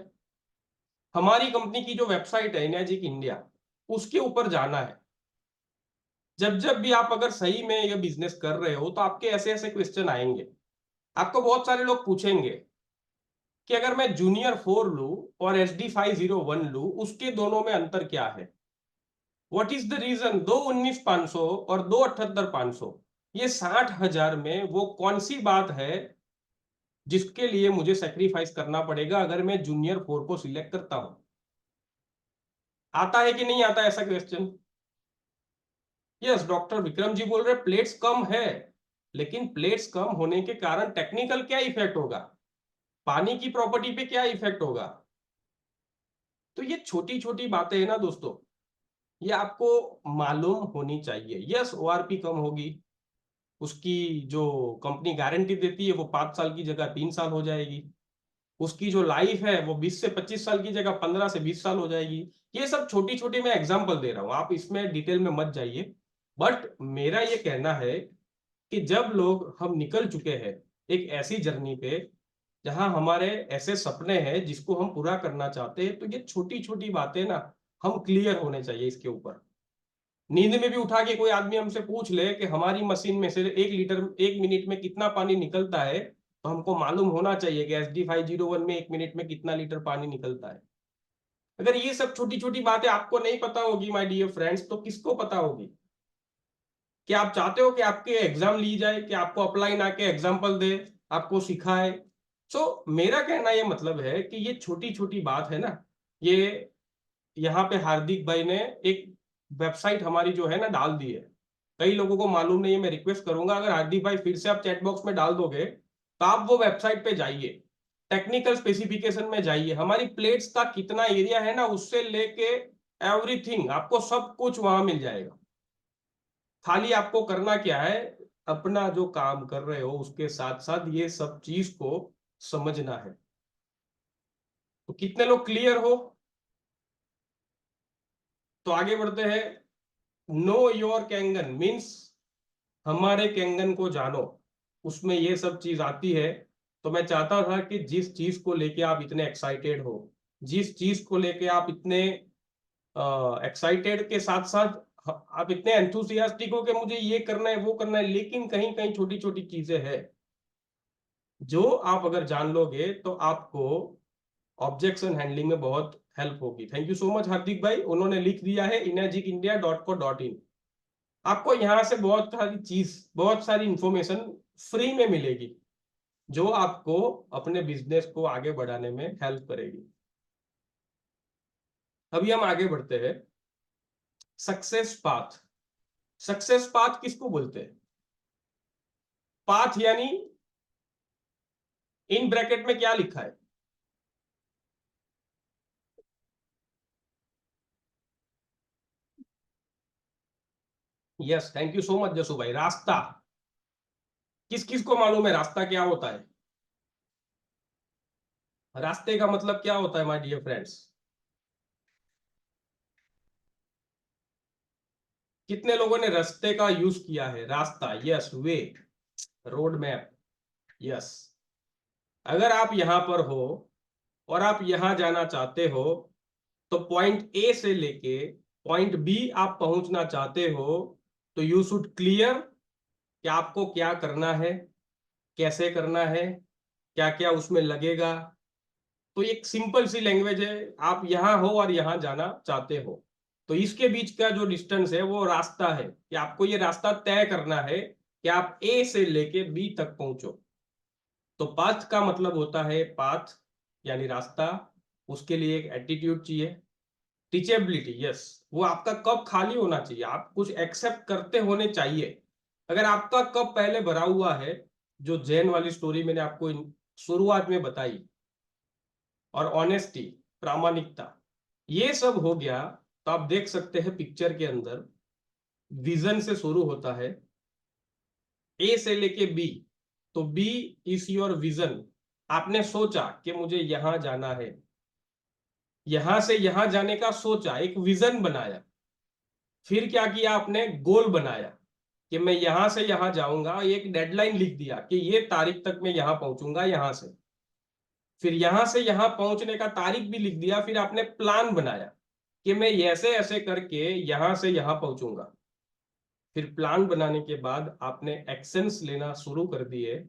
हमारी कंपनी की जो वेबसाइट है एनर्जिक इंडिया, उसके ऊपर जाना है। जब जब भी आप अगर सही में ये बिजनेस कर रहे हो तो आपके ऐसे ऐसे क्वेश्चन आएंगे। आपको बहुत सारे लोग पूछेंगे कि अगर मैं जूनियर 4 लू और SD 501 लू, उसके दोनों में अंतर क्या है? व्हाट इज द रीजन दो 19,500 और दो 78,500, ये 60,000 में वो कौन सी बात है जिसके लिए मुझे सेक्रीफाइस करना पड़ेगा अगर मैं जूनियर 4 को सिलेक्ट करता हूं? आता है कि नहीं आता ऐसा question? Yes, doctor Vikram ji बोल रहे प्लेट्स कम है, लेकिन प्लेट्स कम होने के कारण टेक्निकल क्या इफेक्ट होगा, पानी की प्रॉपर्टी पे क्या इफेक्ट होगा? तो ये छोटी छोटी बातें हैं ना दोस्तों, ये आपको मालूम होनी चाहिए। यस, ORP कम होगी, उसकी जो कंपनी गारंटी देती है वो 5 साल की जगह 3 साल हो जाएगी, उसकी जो लाइफ है वो 20 से 25 साल की जगह 15 से 20 साल हो जाएगी। ये सब छोटी छोटी मैं एग्जांपल दे रहा हूं, आप इसमें डिटेल में मत जाइए। बट मेरा ये कहना है कि जब लोग हम निकल चुके हैं एक ऐसी जर्नी पे जहां हमारे ऐसे सपने हैं जिसको हम पूरा करना चाहते हैं, तो ये छोटी छोटी बातें ना हम क्लियर होने चाहिए इसके ऊपर। नींद में भी उठा के कोई आदमी हमसे पूछ ले कि हमारी मशीन में से 1 लीटर 1 मिनट में कितना पानी निकलता है, तो हमको मालूम होना चाहिए कि SD 501 में 1 मिनट में कितना लीटर पानी निकलता है। अगर ये सब छोटी छोटी बातें आपको नहीं पता होगी माय डियर फ्रेंड्स, तो किसको पता होगी? क्या आप चाहते हो कि आपके एग्जाम ली जाए, कि आपको अपलाइन आके एग्जाम्पल दे, आपको सिखाए? मेरा कहना ये मतलब है कि ये छोटी छोटी बात है ना, ये यहाँ पे हार्दिक भाई ने एक वेबसाइट हमारी जो है ना डाल दी है, कई लोगों को मालूम नहीं है। मैं रिक्वेस्ट करूंगा अगर हार्दिक भाई फिर से आप चैट बॉक्स में डाल दोगे तो आप वो वेबसाइट पे जाइए, टेक्निकल स्पेसिफिकेशन में जाइए, हमारी प्लेट्स का कितना एरिया है ना, उससे लेके एवरीथिंग आपको सब कुछ वहां मिल जाएगा। खाली आपको करना क्या है, अपना जो काम कर रहे हो उसके साथ साथ ये सब चीज को समझना है। तो कितने लोग क्लियर हो? तो आगे बढ़ते हैं। नो योर कैंगन मीन्स हमारे कैंगन को जानो, उसमें ये सब चीज आती है। तो मैं चाहता था कि जिस चीज को लेके आप इतने एक्साइटेड हो, जिस चीज को लेके आप इतने एक्साइटेड के साथ साथ आप इतने एंथुसियास्टिक हो कि मुझे ये करना है वो करना है, लेकिन कहीं कहीं छोटी छोटी चीजें हैं जो आप अगर जान लोगे तो आपको ऑब्जेक्शन हैंडलिंग में बहुत हेल्प होगी। थैंक यू सो मच हार्दिक भाई, उन्होंने लिख दिया है inagicindia.co.in। आपको यहाँ से बहुत सारी चीज, बहुत सारी इंफॉर्मेशन फ्री में मिलेगी जो आपको अपने बिजनेस को आगे बढ़ाने में हेल्प करेगी। अभी हम आगे बढ़ते हैं। Success path. सक्सेस पाथ किसको बोलते हैं? पाथ यानी इन ब्रैकेट में क्या लिखा है? Yes, thank you so much Jasu भाई। रास्ता, किस किस को मालूम है रास्ता क्या होता है? रास्ते का मतलब क्या होता है माय डियर फ्रेंड्स? कितने लोगों ने रास्ते का यूज किया है? रास्ता, यस, वे, रोड मैप, यस। अगर आप यहां पर हो और आप यहां जाना चाहते हो, तो पॉइंट ए से लेके पॉइंट बी आप पहुंचना चाहते हो, तो यू शुड क्लियर कि आपको क्या करना है, कैसे करना है, क्या क्या उसमें लगेगा। तो एक सिंपल सी लैंग्वेज है, आप यहां हो और यहां जाना चाहते हो, तो इसके बीच का जो डिस्टेंस है वो रास्ता है, कि आपको ये रास्ता तय करना है कि आप ए से लेके बी तक पहुंचो। तो पाथ का मतलब होता है, पाथ यानी रास्ता, उसके लिए एक एटीट्यूड चाहिए। टीचेबिलिटी, यस, वो आपका कप खाली होना चाहिए, आप कुछ एक्सेप्ट करते होने चाहिए। अगर आपका कप पहले भरा हुआ है, जो जैन वाली स्टोरी मैंने आपको शुरुआत में बताई, और ऑनेस्टी, प्रामाणिकता, ये सब हो गया, तो आप देख सकते हैं पिक्चर के अंदर विजन से शुरू होता है, ए से लेके बी। तो बी इज योर विजन। आपने सोचा कि मुझे यहां जाना है, यहां से यहां जाने का सोचा, एक विजन बनाया। फिर क्या किया आपने? गोल बनाया कि मैं यहां से यहां जाऊंगा, एक डेडलाइन लिख दिया कि ये तारीख तक मैं यहां पहुंचूंगा यहां से। फिर यहां से यहां पहुंचने का तारीख भी लिख दिया। फिर आपने प्लान बनाया कि मैं ऐसे ऐसे करके यहां से यहां पहुंचूंगा। फिर प्लान बनाने के बाद आपने एक्शंस लेना शुरू कर दिए,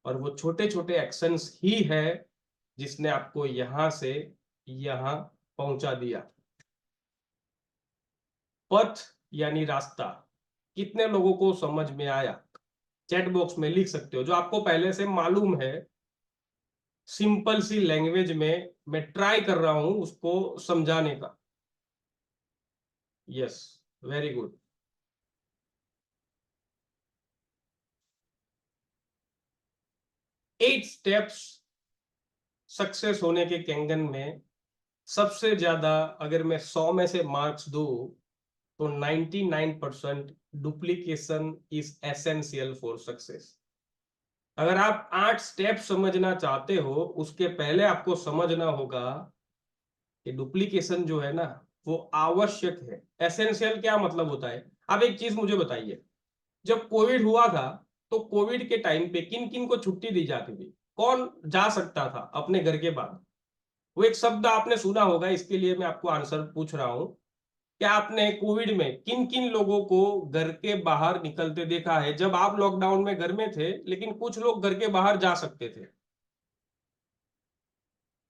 और वो छोटे छोटे एक्शंस ही है जिसने आपको यहां से यहां पहुंचा दिया। पथ यानी रास्ता, कितने लोगों को समझ में आया? चैट बॉक्स में लिख सकते हो जो आपको पहले से मालूम है। सिंपल सी लैंग्वेज में मैं ट्राई कर रहा हूं उसको समझाने का। Yes, very good. 8 steps success होने के कैंगन में। सबसे ज्यादा अगर मैं 100 में से मार्क्स दूं, तो 99% duplication is essential for success. अगर आप 8 स्टेप समझना चाहते हो, उसके पहले आपको समझना होगा कि डुप्लीकेशन जो है ना, वो आवश्यक है। एसेंशियल क्या मतलब होता है? अब एक चीज मुझे बताइए, जब कोविड हुआ था, तो कोविड के टाइम पे किन किन को छुट्टी दी जाती थी? कौन जा सकता था अपने घर के बाद? वो एक शब्द आपने सुना होगा, इसके लिए मैं आपको आंसर पूछ रहा हूं। क्या आपने कोविड में किन किन लोगों को घर के बाहर निकलते देखा है? जब आप लॉकडाउन में घर में थे, लेकिन कुछ लोग घर के बाहर जा सकते थे।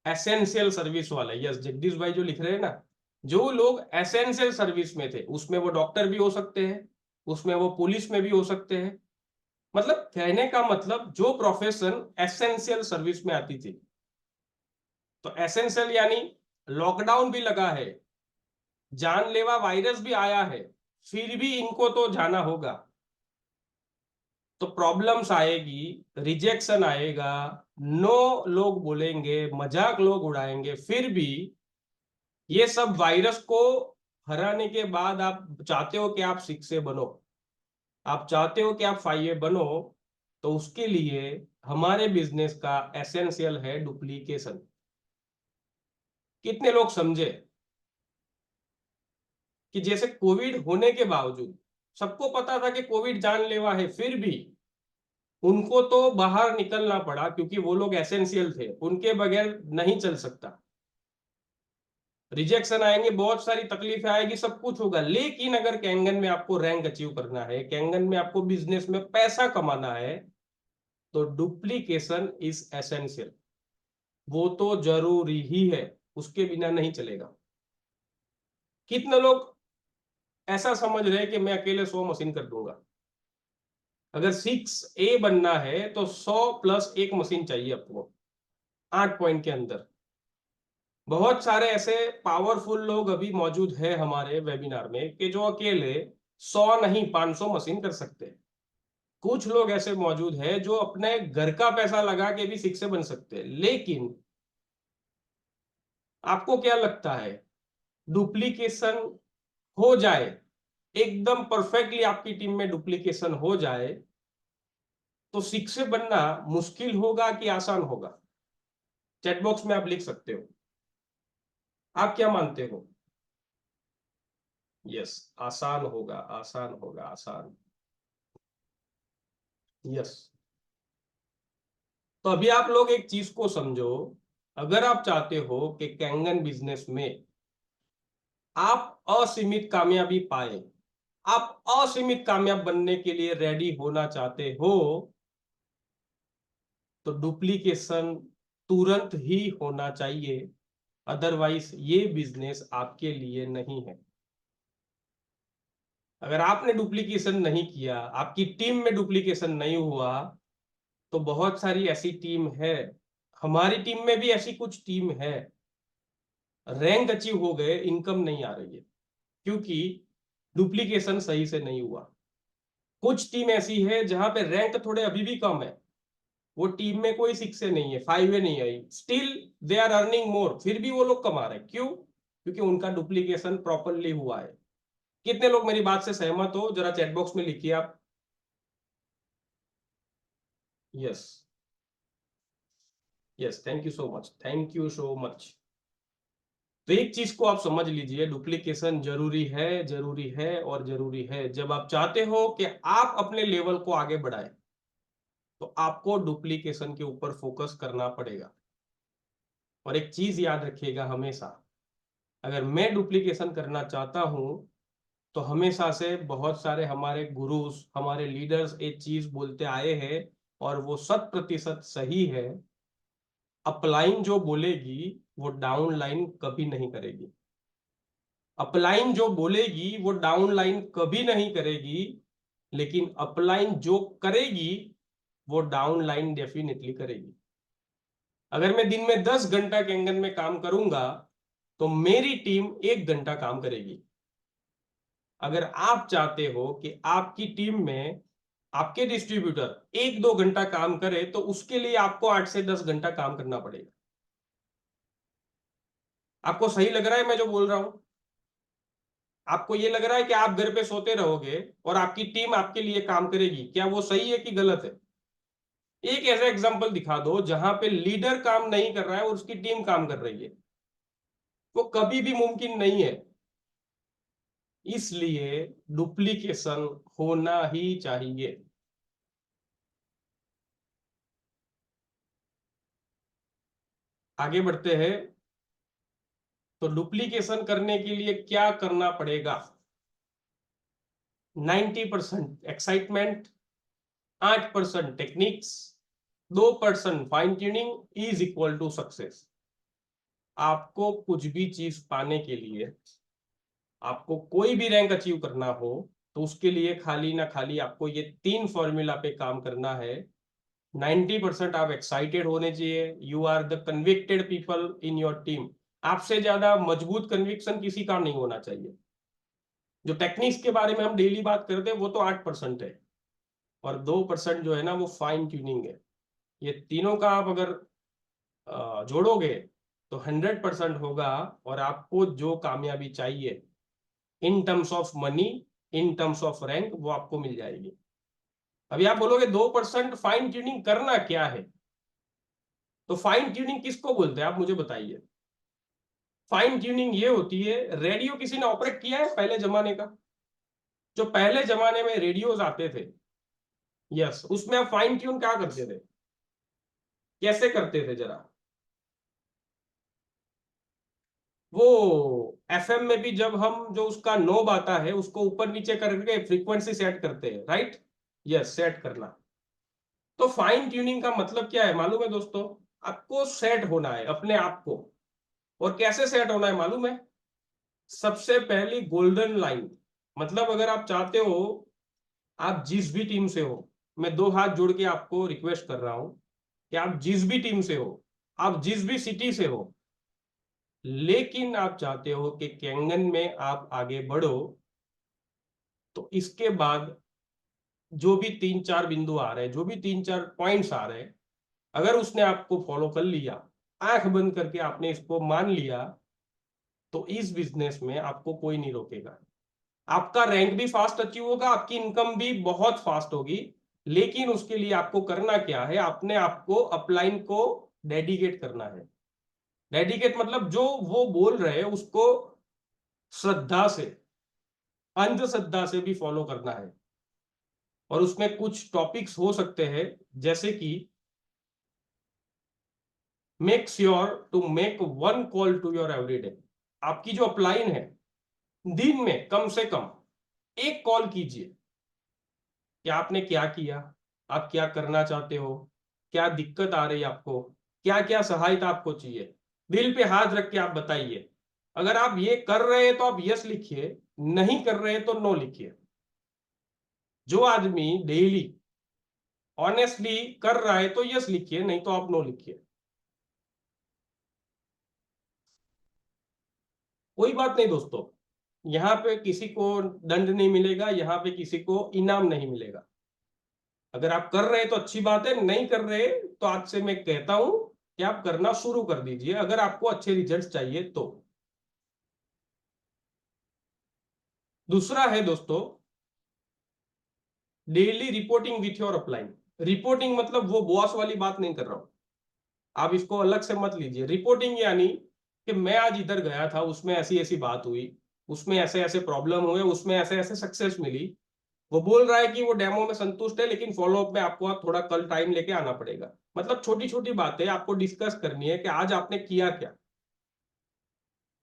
एसेंशियल सर्विस वाला, यस, जगदीश भाई जो लिख रहे हैं ना, जो लोग एसेंशियल सर्विस में थे, उसमें वो डॉक्टर भी हो सकते हैं, उसमें वो पुलिस में भी हो सकते हैं। मतलब कहने का मतलब, जो प्रोफेशन एसेंशियल सर्विस में आती थी। तो एसेंशियल यानी लॉकडाउन भी लगा है, जानलेवा वायरस भी आया है, फिर भी इनको तो जाना होगा। तो प्रॉब्लम्स आएगी, रिजेक्शन आएगा, नो लोग बोलेंगे, मजाक लोग उड़ाएंगे, फिर भी ये सब वायरस को हराने के बाद आप चाहते हो कि आप 6A बनो, आप चाहते हो कि आप 5A बनो, तो उसके लिए हमारे बिजनेस का एसेंशियल है डुप्लीकेशन। कितने लोग समझे कि जैसे कोविड होने के बावजूद सबको पता था कि कोविड जानलेवा है, फिर भी उनको तो बाहर निकलना पड़ा क्योंकि वो लोग एसेंशियल थे, उनके बगैर नहीं चल सकता। रिजेक्शन आएंगे, बहुत सारी तकलीफें आएगी, सब कुछ होगा, लेकिन अगर कैंगन में आपको रैंक अचीव करना है, कैंगन में आपको बिजनेस में पैसा कमाना है, तो डुप्लीकेशन इज एसेंशियल। वो तो जरूरी ही है, उसके बिना नहीं चलेगा। कितने लोग ऐसा समझ रहे हैं कि मैं अकेले 100 मशीन कर दूंगा? अगर 6A बनना है तो 100 + 1 मशीन चाहिए आपको 8 पॉइंट के अंदर। बहुत सारे ऐसे पावरफुल लोग अभी मौजूद है हमारे वेबिनार में कि जो अकेले 100 नहीं 500 मशीन कर सकते हैं। कुछ लोग ऐसे मौजूद है जो अपने घर का पैसा लगा के भी 6A बन सकते हैं। लेकिन आपको क्या लगता है, डुप्लीकेशन हो जाए, एकदम परफेक्टली आपकी टीम में डुप्लीकेशन हो जाए, तो 6A बनना मुश्किल होगा कि आसान होगा? चैट बॉक्स में आप लिख सकते हो, आप क्या मानते हो? यस, आसान होगा, आसान होगा, आसान। यस। तो अभी आप लोग एक चीज को समझो, अगर आप चाहते हो कि कैंगन बिजनेस में आप असीमित कामयाबी पाए, आप असीमित कामयाब बनने के लिए रेडी होना चाहते हो, तो डुप्लीकेशन तुरंत ही होना चाहिए, अदरवाइज ये बिजनेस आपके लिए नहीं है। अगर आपने डुप्लीकेशन नहीं किया, आपकी टीम में डुप्लीकेशन नहीं हुआ, तो बहुत सारी ऐसी टीम है, हमारी टीम में भी ऐसी कुछ टीम है, रैंक अचीव हो गए, इनकम नहीं आ रही है क्योंकि डुप्लीकेशन सही से नहीं हुआ। कुछ टीम ऐसी है जहां पे रैंक थोड़े अभी भी कम है, वो टीम में कोई 6A नहीं है, 5A नहीं आई, still they are earning more, फिर भी वो लोग कमा रहे हैं। क्यों? क्योंकि उनका डुप्लीकेशन प्रॉपरली हुआ है। कितने लोग मेरी बात से सहमत हो, जरा चैट बॉक्स में लिखिए आप। Yes, yes, thank you so much, thank you so much. तो एक चीज को आप समझ लीजिए, डुप्लीकेशन जरूरी है, जरूरी है और जरूरी है। जब आप चाहते हो कि आप अपने लेवल को आगे बढ़ाएं, तो आपको डुप्लीकेशन के ऊपर फोकस करना पड़ेगा। और एक चीज याद रखिएगा हमेशा, अगर मैं डुप्लीकेशन करना चाहता हूं, तो हमेशा से बहुत सारे हमारे गुरुज, हमारे लीडर्स एक चीज बोलते आए हैं, और वो 100% सही है। अपलाइन जो बोलेगी वो डाउन लाइन कभी नहीं करेगी। अपलाइन जो बोलेगी वो डाउन लाइन कभी नहीं करेगी, लेकिन अपलाइन जो करेगी वो डाउन लाइन डेफिनेटली करेगी। अगर मैं दिन में 10 घंटा कैंगन में काम करूंगा, तो मेरी टीम 1 घंटा काम करेगी। अगर आप चाहते हो कि आपकी टीम में आपके डिस्ट्रीब्यूटर 1-2 घंटा काम करे, तो उसके लिए आपको 8 से 10 घंटा काम करना पड़ेगा। आपको सही लग रहा है मैं जो बोल रहा हूं? आपको ये लग रहा है कि आप घर पे सोते रहोगे और आपकी टीम आपके लिए काम करेगी? क्या वो सही है कि गलत है? एक ऐसा एग्जांपल दिखा दो जहां पे लीडर काम नहीं कर रहा है और उसकी टीम काम कर रही है। वो कभी भी मुमकिन नहीं है। इसलिए डुप्लीकेशन होना ही चाहिए। आगे बढ़ते हैं। तो डुप्लीकेशन करने के लिए क्या करना पड़ेगा? 90% excitement, 8% techniques, 2% fine tuning is equal to success. आपको कुछ भी चीज पाने के लिए, आपको कोई भी रैंक अचीव करना हो, तो उसके लिए खाली ना खाली आपको ये 3 फॉर्मूला पे काम करना है। 90% आप एक्साइटेड होने चाहिए, you are the convicted people in your team. आपसे ज्यादा मजबूत कन्विक्शन किसी का नहीं होना चाहिए। जो टेक्निक्स के बारे में हम डेली बात करते हैं वो तो 8% है, और 2% जो है ना वो फाइन ट्यूनिंग है। ये तीनों का आप अगर जोड़ोगे तो 100% होगा, और आपको जो कामयाबी चाहिए in terms of money, in terms of rank, वो आपको मिल जाएगी। अभी आप बोलोगे 2% फाइन ट्यूनिंग करना क्या है, तो फाइन ट्यूनिंग किसको बोलते हैं आप मुझे बताइए। फाइन ट्यूनिंग ये होती है, रेडियो किसी ने ऑपरेट किया है पहले जमाने का, जो पहले जमाने में रेडियोज आते थे, यस, उसमें आप फाइन ट्यून क्या करते थे, कैसे करते थे जरा। वो एफएम में भी जब हम जो उसका नोब आता है उसको ऊपर नीचे करके फ्रीक्वेंसी सेट करते हैं, राइट, यस, सेट करना। तो फाइन ट्यूनिंग का मतलब क्या है मालूम है दोस्तों, आपको सेट होना है अपने आप को। और कैसे सेट होना है मालूम है, सबसे पहली गोल्डन लाइन, मतलब अगर आप चाहते हो, आप जिस भी टीम से हो, मैं दो हाथ जोड़ के आपको रिक्वेस्ट कर रहा हूं कि आप जिस भी टीम से हो, आप जिस भी सिटी से हो, लेकिन आप चाहते हो कि कैंगन में आप आगे बढ़ो, तो इसके बाद जो भी 3-4 बिंदु आ रहे हैं, जो भी 3-4 पॉइंट्स आ रहे हैं, अगर उसने आपको फॉलो कर लिया, आंख बंद करके आपने इसको मान लिया, तो इस बिजनेस में आपको कोई नहीं रोकेगा। आपका रैंक भी फास्ट अचीव होगा, आपकी इनकम भी बहुत फास्ट होगी। लेकिन उसके लिए आपको करना क्या है, अपने आप को, अपलाइन को डेडिकेट करना है। डेडिकेट मतलब जो वो बोल रहे हैं उसको श्रद्धा से, अंधश्रद्धा से भी फॉलो करना है। और उसमें कुछ टॉपिक्स हो सकते हैं, जैसे कि make sure to make 1 call to your everyday. आपकी जो अपलाइन है, दिन में कम से कम 1 कॉल कीजिए कि आपने क्या किया, आप क्या करना चाहते हो, क्या दिक्कत आ रही है आपको, क्या क्या सहायता आपको चाहिए, दिल पे हाथ रख के आप बताइए। अगर आप ये कर रहे हैं तो आप यस लिखिए, नहीं कर रहे हैं तो नो लिखिए। जो आदमी डेली ऑनेस्टली कर रहा है तो यस लिखिए, नहीं तो आप नो लिखिए। कोई बात नहीं दोस्तों, यहाँ पे किसी को दंड नहीं मिलेगा, यहाँ पे किसी को इनाम नहीं मिलेगा। अगर आप कर रहे हैं तो अच्छी बात है, नहीं कर रहे तो आज से मैं कहता हूं कि आप करना शुरू कर दीजिए, अगर आपको अच्छे रिजल्ट चाहिए तो। दूसरा है दोस्तों, daily reporting with your upline. Reporting मतलब वो बॉस वाली बात नहीं कर रहा हूं, आप इसको अलग से मत लीजिए। रिपोर्टिंग यानी कि मैं आज इधर गया था, उसमें ऐसी ऐसी बात हुई, उसमें ऐसे ऐसे प्रॉब्लम हुए, उसमें ऐसे ऐसे सक्सेस मिली। वो बोल रहा है कि वो डेमो में संतुष्ट है, लेकिन फॉलोअप में आपको आप थोड़ा कल टाइम लेके आना पड़ेगा। मतलब छोटी छोटी बातें आपको डिस्कस करनी है कि आज आपने किया क्या।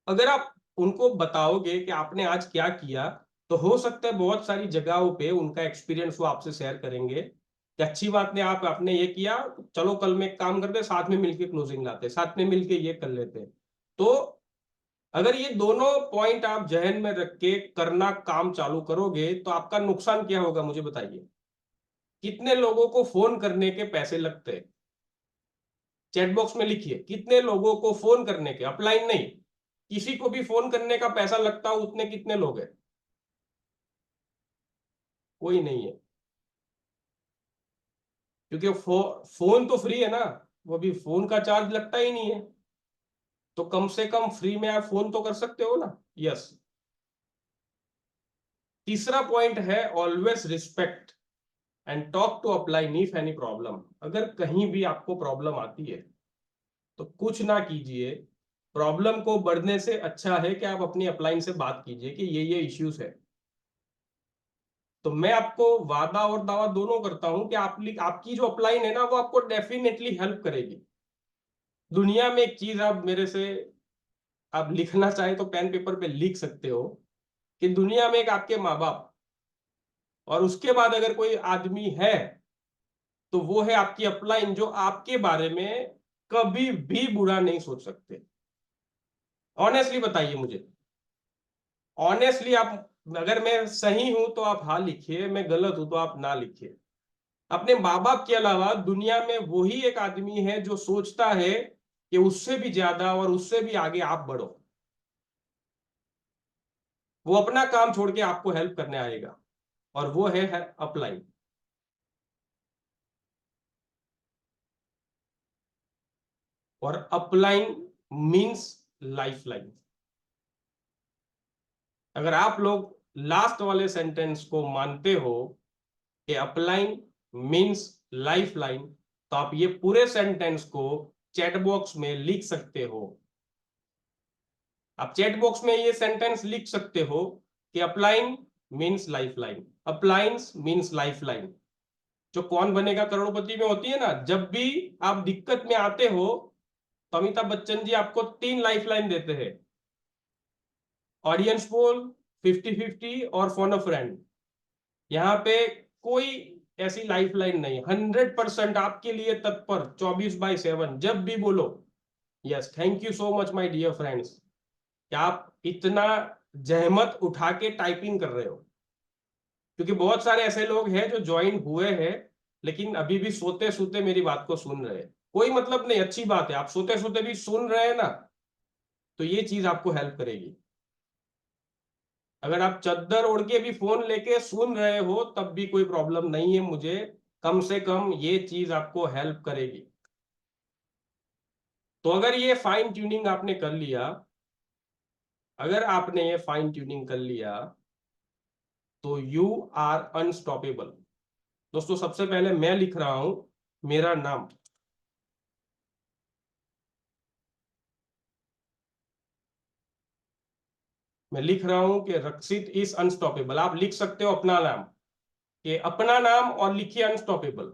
अगर आप उनको बताओगे कि आपने आज क्या किया, तो हो सकता है बहुत सारी जगहों पे उनका एक्सपीरियंस वो आपसे शेयर करेंगे कि अच्छी बात ने आप आपने ये किया, चलो कल में एक काम करते, साथ में मिलके क्लोजिंग लाते, साथ में मिलके ये कर लेते। तो अगर ये दोनों पॉइंट आप जहन में रख के करना काम चालू करोगे, तो आपका नुकसान क्या होगा मुझे बताइए। कितने लोगों को फोन करने के पैसे लगते हैं, चैट बॉक्स में लिखिए, कितने लोगों को फोन करने के, अपलाइन नहीं, किसी को भी फोन करने का पैसा लगता हो, उतने कितने लोग हैं, कोई नहीं है। क्योंकि फोन तो फ्री है ना, वो भी फोन का चार्ज लगता ही नहीं है, तो कम से कम फ्री में आप फोन तो कर सकते हो ना, यस। तीसरा पॉइंट है always respect and talk to upline if any problem. अगर कहीं भी आपको प्रॉब्लम आती है तो कुछ ना कीजिए, प्रॉब्लम को बढ़ने से अच्छा है कि आप अपनी अपलाइन से बात कीजिए कि ये इश्यूज है। तो मैं आपको वादा और दावा दोनों करता हूं कि आपकी जो अपलाइन है ना, वो आपको डेफिनेटली हेल्प करेगी। दुनिया में एक चीज आप मेरे से, आप लिखना चाहे तो पेन पेपर पे लिख सकते हो कि दुनिया में एक आपके माँ बाप, और उसके बाद अगर कोई आदमी है, तो वो है आपकी अपलाइन, जो आपके बारे में कभी भी बुरा नहीं सोच सकते। ऑनेस्टली बताइए मुझे, ऑनेस्टली आप, अगर मैं सही हूं तो आप हाँ लिखिए, मैं गलत हूं तो आप ना लिखिए। अपने माँ बाप के अलावा दुनिया में वही एक आदमी है जो सोचता है कि उससे भी ज्यादा और उससे भी आगे आप बढ़ो। वो अपना काम छोड़ के आपको हेल्प करने आएगा, और वो है अपलाइन। और अपलाइन मीन्स लाइफ लाइन। अगर आप लोग लास्ट वाले सेंटेंस को मानते हो कि अपलाइन मीन्स लाइफ लाइन, तो आप ये पूरे सेंटेंस को चैट बॉक्स में लिख सकते हो। आप चैट बॉक्स में ये सेंटेंस लिख सकते हो कि upline means life line, अपलाइंस means life line. जो कौन बनेगा करोड़पति में होती है ना, जब भी आप दिक्कत में आते हो तो अमिताभ बच्चन जी आपको 3 लाइफ लाइन देते हैं। ऑडियंस पोल, 50-50 और फोन अ फ्रेंड। यहाँ पे कोई ऐसी लाइफ लाइन नहीं, 100% आपके लिए तत्पर 24/7, जब भी बोलो। Yes, thank you so much my dear friends कि आप इतना जहमत उठा के टाइपिंग कर रहे हो, क्योंकि बहुत सारे ऐसे लोग हैं जो ज्वाइन हुए हैं लेकिन अभी भी सोते सोते मेरी बात को सुन रहे हैं। कोई मतलब नहीं, अच्छी बात है, आप सोते सोते भी सुन रहे हैं ना, तो ये चीज आपको हेल्प करेगी। अगर आप चद्दर ओढ़ के भी फोन लेके सुन रहे हो तब भी कोई प्रॉब्लम नहीं है मुझे, कम से कम ये चीज आपको हेल्प करेगी। तो अगर ये फाइन ट्यूनिंग आपने कर लिया, अगर आपने ये फाइन ट्यूनिंग कर लिया, तो यू आर अनस्टॉपेबल। दोस्तों सबसे पहले मैं लिख रहा हूं मेरा नाम। मैं लिख रहा हूं कि रक्षित इज अनस्टॉपेबल। आप लिख सकते हो अपना नाम, कि अपना नाम और लिखिए अनस्टॉपेबल,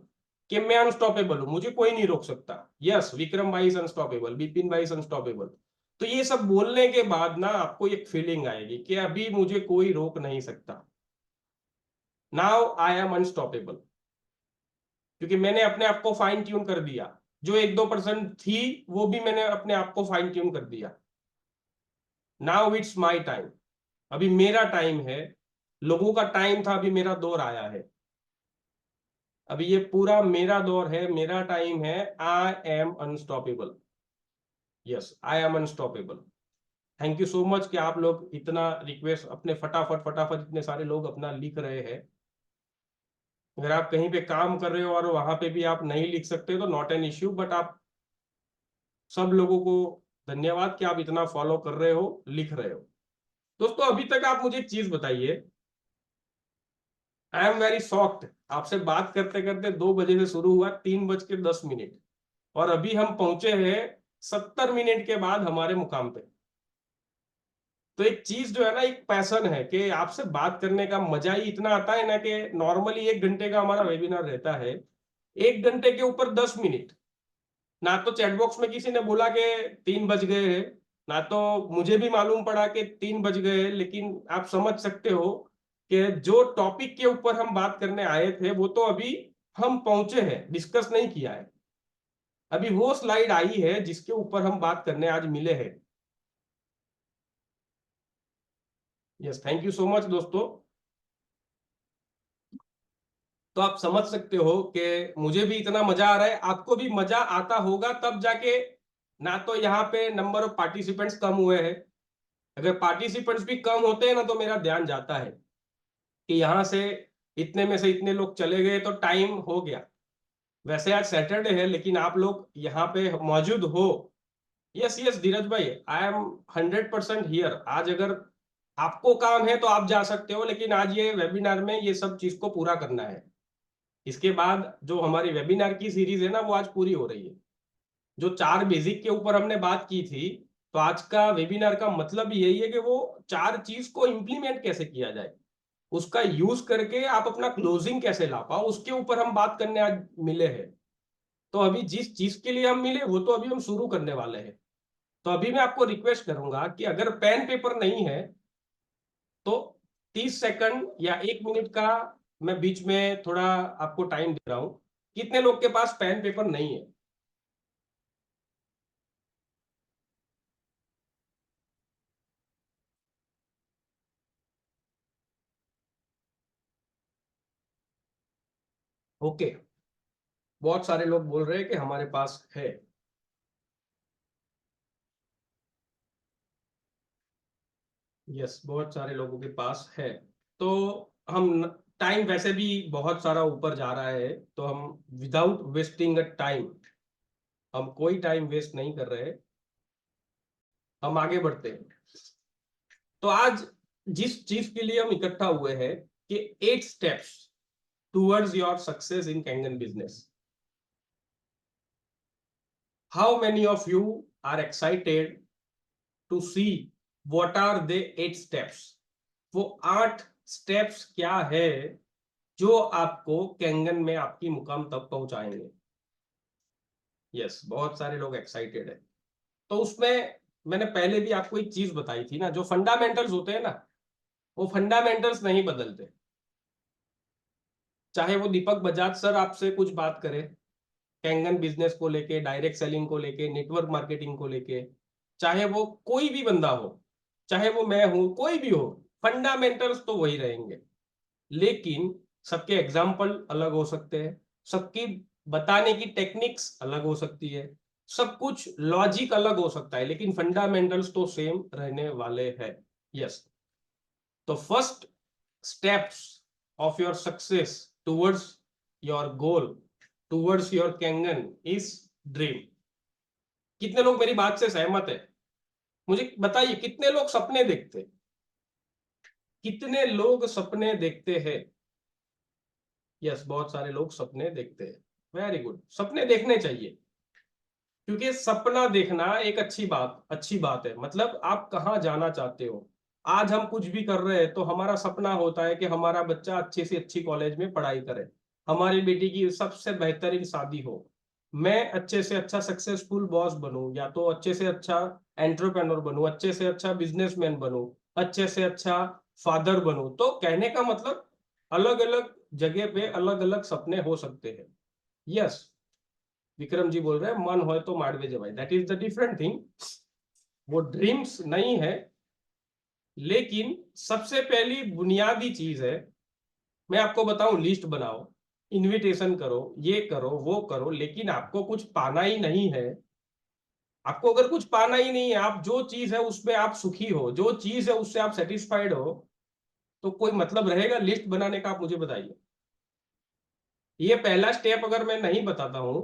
कि मैं अनस्टॉपेबल हूं, मुझे कोई नहीं रोक सकता। यस, विक्रम भाई इज अनस्टॉपेबल, बिपिन भाई इज अनस्टॉपेबल। तो ये सब बोलने के बाद ना आपको एक फीलिंग आएगी कि अभी मुझे कोई रोक नहीं सकता। नाउ आई एम अनस्टॉपेबल, क्योंकि मैंने अपने आप को फाइन ट्यून कर दिया। जो 1-2% थी वो भी मैंने अपने आप को फाइन ट्यून कर दिया। नाउ इट्स माई टाइम, अभी मेरा टाइम है। लोगों का टाइम था, अभी मेरा दौर आया है। अभी ये पूरा मेरा दौर है, मेरा टाइम है। I am unstoppable. Yes, I am unstoppable. Thank you so much कि आप लोग इतना रिक्वेस्ट अपने फटाफट फटाफट इतने सारे लोग अपना लिख रहे हैं। अगर आप कहीं पे काम कर रहे हो और वहां पे भी आप नहीं लिख सकते तो नॉट एन इश्यू, बट आप सब लोगों को धन्यवाद कि आप इतना फॉलो कर रहे हो, लिख रहे हो। दोस्तों अभी तक आप मुझे एक चीज बताइए, आई एम वेरी शॉक्ड। आपसे बात करते करते 2 बजे से शुरू हुआ, 3:10 और अभी हम पहुंचे हैं 70 मिनट के बाद हमारे मुकाम पे। तो एक चीज जो है ना, एक पैशन है कि आपसे बात करने का मजा ही इतना आता है ना, कि नॉर्मली 1 घंटे का हमारा वेबिनार रहता है, 1 घंटे के ऊपर 10 मिनट, ना तो चैट बॉक्स में किसी ने बोला कि 3 बज गए हैं, ना तो मुझे भी मालूम पड़ा कि 3 बज गए, लेकिन आप समझ सकते हो कि जो टॉपिक के ऊपर हम बात करने आए थे वो तो अभी हम पहुंचे हैं, डिस्कस नहीं किया है। अभी वो स्लाइड आई है जिसके ऊपर हम बात करने आज मिले हैं। Yes, thank you so much दोस्तों। तो आप समझ सकते हो कि मुझे भी इतना मजा आ रहा है, आपको भी मजा आता होगा, तब जाके ना तो यहाँ पे नंबर ऑफ पार्टिसिपेंट्स कम हुए हैं। अगर पार्टिसिपेंट्स भी कम होते हैं ना तो मेरा ध्यान जाता है कि यहाँ से इतने में से इतने लोग चले गए तो टाइम हो गया। वैसे आज सैटरडे है लेकिन आप लोग यहाँ पे मौजूद हो। यस यस धीरज भाई, आई एम 100% हियर। आज अगर आपको काम है तो आप जा सकते हो, लेकिन आज ये वेबिनार में ये सब चीज को पूरा करना है। इसके बाद जो हमारी वेबिनार की सीरीज है ना वो आज पूरी हो रही है। जो 4 बेसिक के ऊपर हमने बात की थी, तो आज का वेबिनार का मतलब यही है कि वो 4 चीज को इंप्लीमेंट कैसे किया जाए, उसका यूज करके आप अपना क्लोजिंग कैसे ला पाओ, उसके ऊपर हम बात करने आज मिले हैं। तो अभी जिस चीज के लिए हम मिले वो तो अभी हम शुरू करने वाले हैं। तो अभी मैं आपको रिक्वेस्ट करूंगा कि अगर पेन पेपर नहीं है तो 30 सेकंड या 1 मिनट का मैं बीच में थोड़ा आपको टाइम दे रहा हूं। कितने लोग के पास पेन पेपर नहीं है? ओके, बहुत सारे लोग बोल रहे हैं कि हमारे पास है। यस, बहुत सारे लोगों के पास है। तो हम, टाइम वैसे भी बहुत सारा ऊपर जा रहा है, तो हम विदाउट वेस्टिंग अ टाइम हम कोई टाइम वेस्ट नहीं कर रहे, हम आगे बढ़ते हैं। तो आज जिस चीज के लिए हम इकट्ठा हुए हैं कि 8 steps towards your success in Kangen business. How many of you are excited to see what are they 8 steps? वो 8 स्टेप्स क्या है जो आपको कैंगन में आपकी मुकाम तक पहुंचाएंगे? यस, बहुत सारे लोग एक्साइटेड है। तो उसमें मैंने पहले भी आपको एक चीज बताई थी ना, जो फंडामेंटल्स होते हैं ना, वो फंडामेंटल्स नहीं बदलते। चाहे वो दीपक बजाज सर आपसे कुछ बात करे कैंगन बिजनेस को लेके, डायरेक्ट सेलिंग को लेके, नेटवर्क मार्केटिंग को लेके, चाहे वो कोई भी बंदा हो, चाहे वो मैं हूं, कोई भी हो, फंडामेंटल्स तो वही रहेंगे। लेकिन सबके एग्जाम्पल अलग हो सकते हैं, सबकी बताने की टेक्निक्स अलग हो सकती है, सब कुछ लॉजिक अलग हो सकता है, लेकिन फंडामेंटल्स तो सेम रहने वाले हैं। यस। तो first steps of your success towards your goal, towards your kangan is dream। कितने लोग मेरी बात से सहमत है? मुझे बताइए, कितने लोग सपने देखते हैं? कितने लोग सपने देखते हैं? यस, बहुत सारे लोग सपने देखते हैं। वेरी गुड, सपने देखने चाहिए, क्योंकि सपना देखना एक अच्छी बात है। मतलब आप कहाँ जाना चाहते हो। आज हम कुछ भी कर रहे हैं तो हमारा सपना होता है कि हमारा बच्चा अच्छे से अच्छी कॉलेज में पढ़ाई करे, हमारी बेटी की सबसे बेहतरीन शादी हो, मैं अच्छे से अच्छा सक्सेसफुल बॉस बनूं, या तो अच्छे से अच्छा एंटरप्रेन्योर बनूं, अच्छे से अच्छा बिजनेसमैन बनूं, अच्छे से अच्छा फादर बनूं। तो कहने का मतलब अलग अलग जगह पे अलग अलग सपने हो सकते हैं। यस, विक्रम जी बोल रहे हैं मन हो तो माड़वे जवाई, that is the different thing. वो ड्रीम्स नहीं है, लेकिन सबसे पहली बुनियादी चीज है, मैं आपको बताऊं, लिस्ट बनाओ, इनविटेशन करो, ये करो वो करो, लेकिन आपको कुछ पाना ही नहीं है। आपको अगर कुछ पाना ही नहीं है, आप जो चीज है उसमें आप सुखी हो, जो चीज है उससे आप सेटिस्फाइड हो, तो कोई मतलब रहेगा लिस्ट बनाने का? आप मुझे बताइए। ये पहला स्टेप अगर मैं नहीं बताता हूं,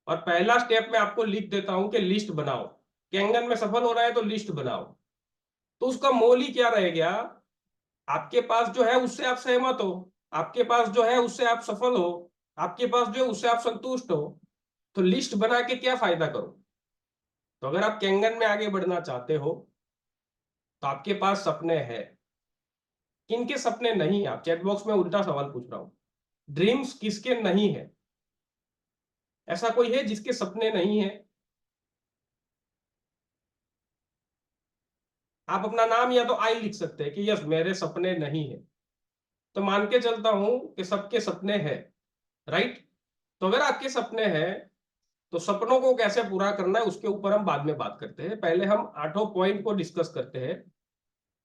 और पहला स्टेप मैं आपको लिख देता हूं कि लिस्ट बनाओ, कैंगन में सफल हो रहा है तो लिस्ट बनाओ, तो उसका मोल ही क्या रह गया? आपके पास जो है उससे आप सहमत हो, आपके पास जो है उससे आप सफल हो, आपके पास जो है उससे आप संतुष्ट हो, तो लिस्ट बना के क्या फायदा करो? तो अगर आप कैंगन में आगे बढ़ना चाहते हो तो आपके पास सपने हैं। किनके सपने नहीं है? आप चैट बॉक्स में उल्टा सवाल पूछ रहा हूं, ड्रीम्स किसके नहीं है? ऐसा कोई है जिसके सपने नहीं है? आप अपना नाम या तो आई लिख सकते हैं कि यस मेरे सपने नहीं है, तो मान के चलता हूं कि सबके सपने हैं, राइट? तो अगर आपके सपने हैं तो सपनों को कैसे पूरा करना है उसके ऊपर हम बाद में बात करते हैं, पहले हम 8 पॉइंट को डिस्कस करते हैं।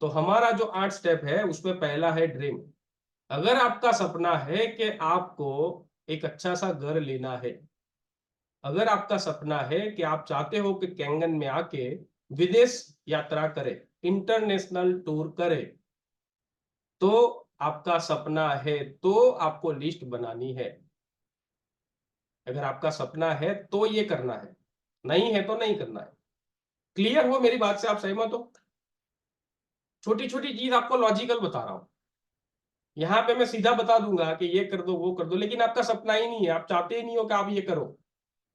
तो हमारा जो 8 स्टेप है उसमें पहला है ड्रीम। अगर आपका सपना है कि आपको एक अच्छा सा घर लेना है, अगर आपका सपना है कि आप चाहते हो कि कैंगन में आके विदेश यात्रा करे, इंटरनेशनल टूर करे, तो आपका सपना है तो आपको लिस्ट बनानी है। अगर आपका सपना है तो ये करना है, नहीं है तो नहीं करना है। क्लियर हो मेरी बात से? आप सहमत हो? छोटी छोटी चीज आपको लॉजिकल बता रहा हूं, यहाँ पे मैं सीधा बता दूंगा कि ये कर दो वो कर दो, लेकिन आपका सपना ही नहीं है, आप चाहते ही नहीं हो कि आप ये करो,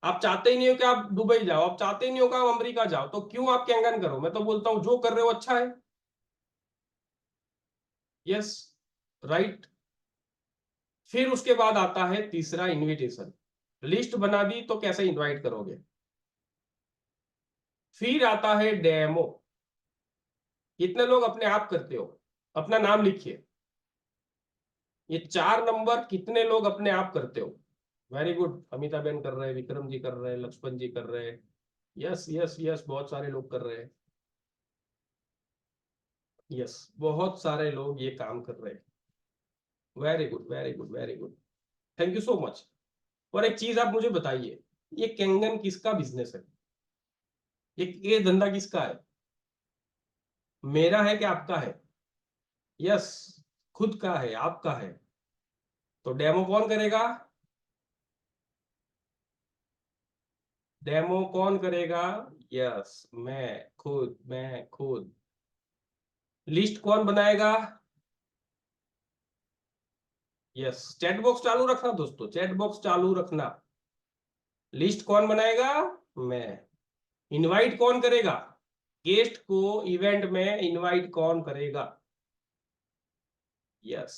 आप चाहते ही नहीं हो कि आप दुबई जाओ, आप चाहते ही नहीं हो कि आप अमेरिका जाओ, तो क्यों आप कैंगन करो? मैं तो बोलता हूं जो कर रहे हो अच्छा है। Yes, right. फिर उसके बाद आता है तीसरा, इनविटेशन। लिस्ट बना दी तो कैसे इनवाइट करोगे? फिर आता है डेमो। कितने लोग अपने आप करते हो? अपना नाम लिखिए। ये 4 नंबर कितने लोग अपने आप करते हो? वेरी गुड, अमिता बेन कर रहे हैं, विक्रम जी कर रहे हैं, लक्ष्मण जी कर रहे हैं। यस यस यस, बहुत सारे लोग कर रहे हैं। यस, बहुत सारे लोग ये काम कर रहे हैं। Very good very good very good, thank you so much. और एक चीज आप मुझे बताइए, ये कैंगन किसका बिजनेस है? ये धंधा किसका है? मेरा है कि आपका है? यस, खुद का है, आपका है। तो डेमो कौन करेगा? डेमो कौन करेगा? यस, मैं खुद। लिस्ट कौन बनाएगा? यस, चैट बॉक्स चालू रखना दोस्तों, चैट बॉक्स चालू रखना। लिस्ट कौन बनाएगा? मैं। इनवाइट कौन करेगा? गेस्ट को इवेंट में इनवाइट कौन करेगा? यस।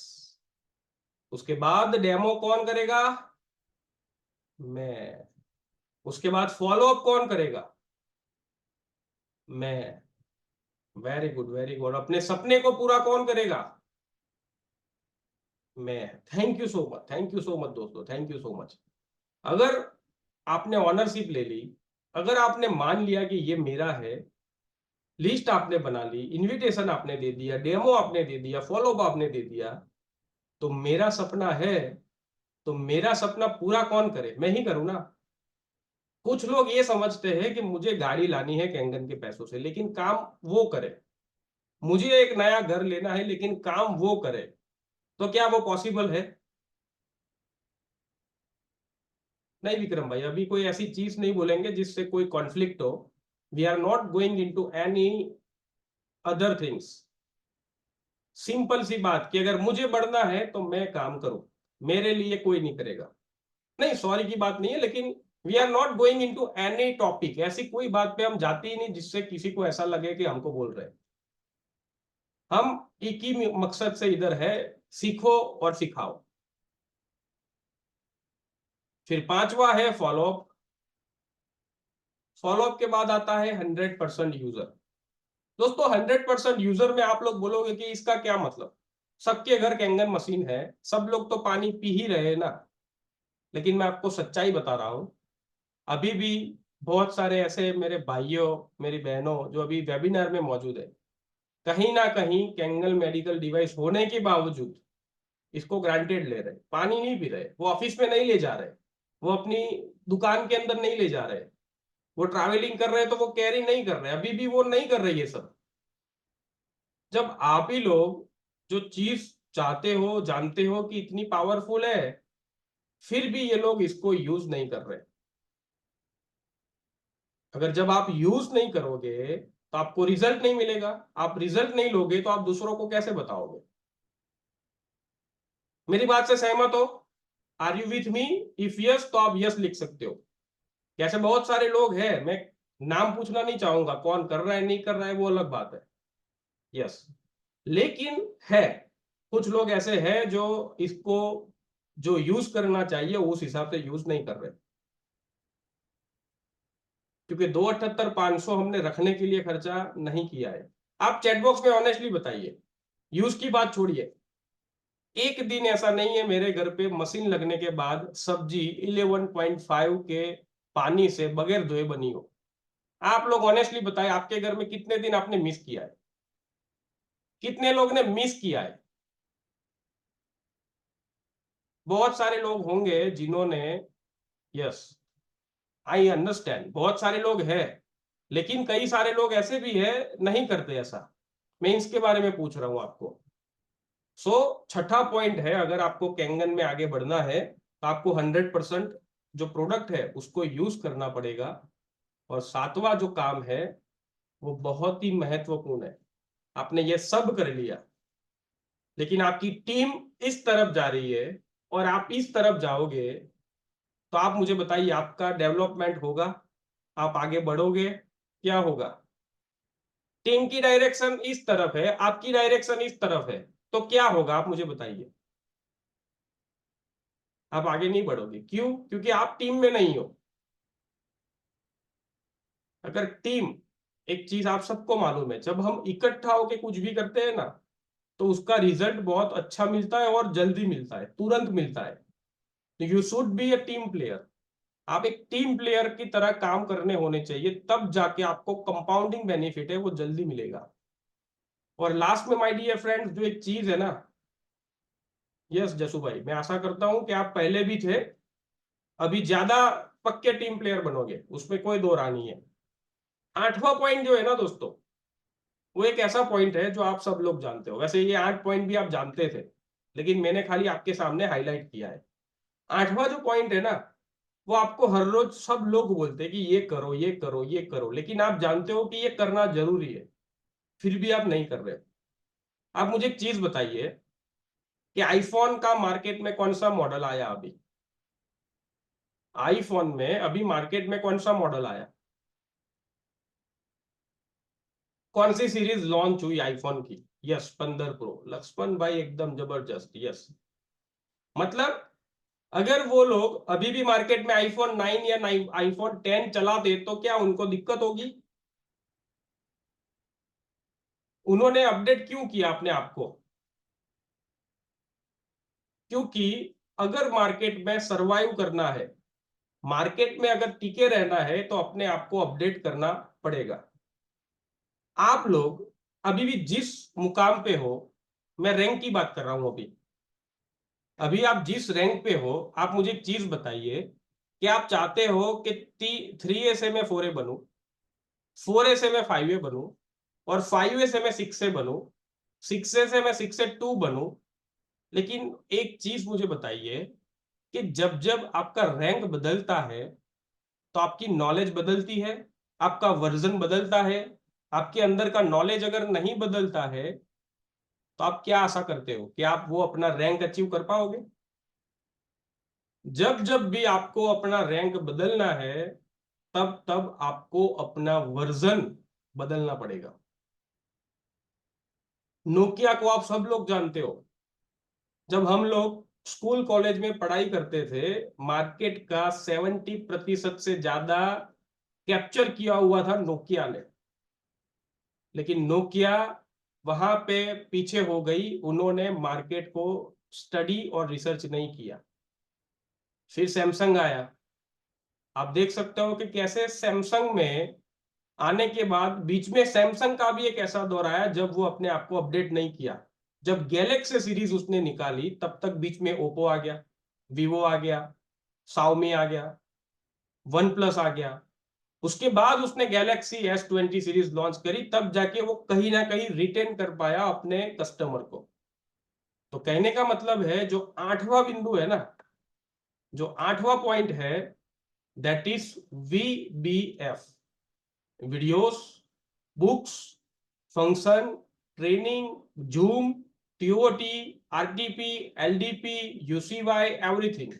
उसके बाद डेमो कौन करेगा? मैं। उसके बाद फॉलो अप कौन करेगा? मैं। Very good, very good. अपने सपने को पूरा कौन करेगा? मैं। Thank you so much, thank you so much दोस्तों, थैंक यू सो मच। अगर आपने ऑनरशिप ले ली, अगर आपने मान लिया कि ये मेरा है, लिस्ट आपने बना ली, इनविटेशन आपने दे दिया, डेमो आपने दे दिया, फॉलो अप आपने दे दिया, तो मेरा सपना है, तो मेरा सपना पूरा कौन करे? मैं ही करूं ना। कुछ लोग ये समझते हैं कि मुझे गाड़ी लानी है कैंगन के पैसों से, लेकिन काम वो करे। मुझे एक नया घर लेना है, लेकिन काम वो करे। तो क्या वो पॉसिबल है? नहीं विक्रम भाई, अभी कोई ऐसी चीज नहीं बोलेंगे जिससे कोई कॉन्फ्लिक्ट हो। We are not going into any other things. Simple सी बात कि अगर मुझे बढ़ना है तो मैं काम करूं, मेरे लिए कोई नहीं करेगा। नहीं, सॉरी की बात नहीं है, लेकिन we are not going into any topic. ऐसी कोई बात पे हम जाते ही नहीं जिससे किसी को ऐसा लगे कि हमको बोल रहे हैं। हम एक ही मकसद से इधर है, सीखो और सिखाओ। फिर पांचवा है फॉलोअप। फॉलोअप के बाद आता है 100% यूजर। दोस्तों 100% यूजर में आप लोग बोलोगे कि इसका क्या मतलब? सबके घर कैंगन मशीन है, सब लोग तो पानी पी ही रहे हैं ना। लेकिन मैं आपको सच्चाई बता रहा हूं, अभी भी बहुत सारे ऐसे मेरे भाइयों, मेरी बहनों जो अभी वेबिनार में मौजूद है, कहीं ना कहीं कैंगल मेडिकल डिवाइस होने के बावजूद इसको ग्रांटेड ले रहे, पानी नहीं पी रहे, वो ऑफिस में नहीं ले जा रहे, वो अपनी दुकान के अंदर नहीं ले जा रहे, वो ट्रैवलिंग कर रहे हैं तो वो कैरी नहीं कर रहे, अभी भी वो नहीं कर रहे ये सब। जब आप ही लोग जो चीज चाहते हो, जानते हो कि इतनी पावरफुल है, फिर भी ये लोग इसको यूज नहीं कर रहे। अगर जब आप यूज नहीं करोगे तो आपको रिजल्ट नहीं मिलेगा। आप रिजल्ट नहीं लोगे तो आप दूसरों को कैसे बताओगे? मेरी बात से सहमत हो? Are you with me? If yes तो आप यस लिख सकते हो। कैसे बहुत सारे लोग हैं, मैं नाम पूछना नहीं चाहूंगा, कौन कर रहा है नहीं कर रहा है वो अलग बात है। यस। लेकिन है, कुछ लोग ऐसे हैं जो इसको जो यूज करना चाहिए उस हिसाब से यूज नहीं कर रहे, क्योंकि 278 500 हमने रखने के लिए खर्चा नहीं किया है। आप चैटबॉक्स में ऑनेस्टली बताइए, यूज की बात छोड़िए, एक दिन ऐसा नहीं है मेरे घर पे मशीन लगने के बाद सब्जी 11.5 के पानी से बगैर धोए बनी हो। आप लोग ऑनेस्टली बताएं, आपके घर में कितने दिन आपने मिस किया है? कितने लोग ने मिस किया है? बहुत सारे लोग होंगे जिन्होंने, यस आई अंडरस्टैंड, बहुत सारे लोग हैं, लेकिन कई सारे लोग ऐसे भी हैं नहीं करते ऐसा। मैं इसके बारे में पूछ रहा हूं आपको। छठा पॉइंट है, अगर आपको कैंगन में आगे बढ़ना है तो आपको 100% जो प्रोडक्ट है उसको यूज करना पड़ेगा। और सातवां जो काम है वो बहुत ही महत्वपूर्ण है। आपने ये सब कर लिया, लेकिन आपकी टीम इस तरफ जा रही है और आप इस तरफ जाओगे, तो आप मुझे बताइए आपका डेवलपमेंट होगा? आप आगे बढ़ोगे? क्या होगा? टीम की डायरेक्शन इस तरफ है, आपकी डायरेक्शन इस तरफ है, तो क्या होगा आप मुझे बताइए? आप आगे नहीं बढ़ोगे। क्यों? क्योंकि आप टीम में नहीं हो। अगर टीम, एक चीज आप सबको मालूम है, जब हम इकट्ठा होकर कुछ भी करते हैं ना, तो उसका रिजल्ट बहुत अच्छा मिलता है और जल्दी मिलता है, तुरंत मिलता है। तो you should be a team player. आप एक टीम प्लेयर की तरह काम करने होने चाहिए, तब जाके आपको कंपाउंडिंग बेनिफिट है वो जल्दी मिलेगा। और लास्ट में माय डियर फ्रेंड्स, जो एक चीज है ना, यस जसू भाई, मैं आशा करता हूं कि आप पहले भी थे, अभी ज्यादा पक्के टीम प्लेयर बनोगे, उसमें कोई दो राय नहीं है। आठवां पॉइंट जो है ना दोस्तों, वो एक ऐसा पॉइंट है जो आप सब लोग जानते हो। वैसे ये 8 पॉइंट भी आप जानते थे, लेकिन मैंने खाली आपके सामने हाईलाइट किया है। आठवां जो पॉइंट है ना, वो आपको हर रोज सब लोग बोलते हैं कि ये करो, ये करो, ये करो, लेकिन आप जानते हो कि ये करना जरूरी है, फिर भी आप नहीं कर रहे। आप मुझे एक चीज बताइए कि आईफोन का मार्केट में कौन सा मॉडल आया अभी? आईफोन में अभी मार्केट में कौन सा मॉडल आया? कौन सी सीरीज लॉन्च हुई आईफोन की? Yes, 15 pro. लक्ष्मण भाई एकदम जबरदस्त, यस। मतलब अगर वो लोग अभी भी मार्केट में आईफोन 9 या आईफोन 10 चला दे तो क्या उनको दिक्कत होगी? उन्होंने अपडेट क्यों किया अपने आप को? क्योंकि अगर मार्केट में सरवाइव करना है, मार्केट में अगर टिके रहना है, तो अपने आप को अपडेट करना पड़ेगा। आप लोग अभी भी जिस मुकाम पे हो, मैं रैंक की बात कर रहा हूं अभी, अभी आप जिस रैंक पे हो, आप मुझे एक चीज बताइए कि आप चाहते हो कि 3A से मैं 4A बनूं, 4A से मैं 5A बनूं, और 5A से मैं 6A बनूं, 6A से मैं 6A2 बनूं। लेकिन एक चीज मुझे बताइए कि जब जब आपका रैंक बदलता है, तो आपकी नॉलेज बदलती है, आपका वर्जन बदलता है। आपके अंदर का नॉलेज अगर नहीं बदलता है, तो आप क्या आशा करते हो कि आप वो अपना रैंक अचीव कर पाओगे? जब जब भी आपको अपना रैंक बदलना है, तब तब आपको अपना वर्जन बदलना पड़ेगा। नोकिया को आप सब लोग जानते हो। जब हम लोग स्कूल कॉलेज में पढ़ाई करते थे, मार्केट का 70% से ज्यादा कैप्चर किया हुआ था नोकिया ने। लेकिन नोकिया वहां पे पीछे हो गई, उन्होंने मार्केट को स्टडी और रिसर्च नहीं किया। फिर सैमसंग आया। आप देख सकते हो कि कैसे सैमसंग में आने के बाद बीच में सैमसंग का भी एक ऐसा दौर आया जब वो अपने आप को अपडेट नहीं किया। जब गैलेक्सी सीरीज उसने निकाली, तब तक बीच में ओप्पो आ गया, वीवो आ गया, शाओमी आ गया, वन प्लस आ गया। उसके बाद उसने गैलेक्सी S20 सीरीज लॉन्च करी, तब जाके वो कहीं ना कहीं रिटेन कर पाया अपने कस्टमर को। तो कहने का मतलब है, जो 8वां बिंदु है ना, जो 8वां पॉइंट है, that is VBF, videos, books, function, training, zoom, TOT, RTP, LDP, UCY, everything.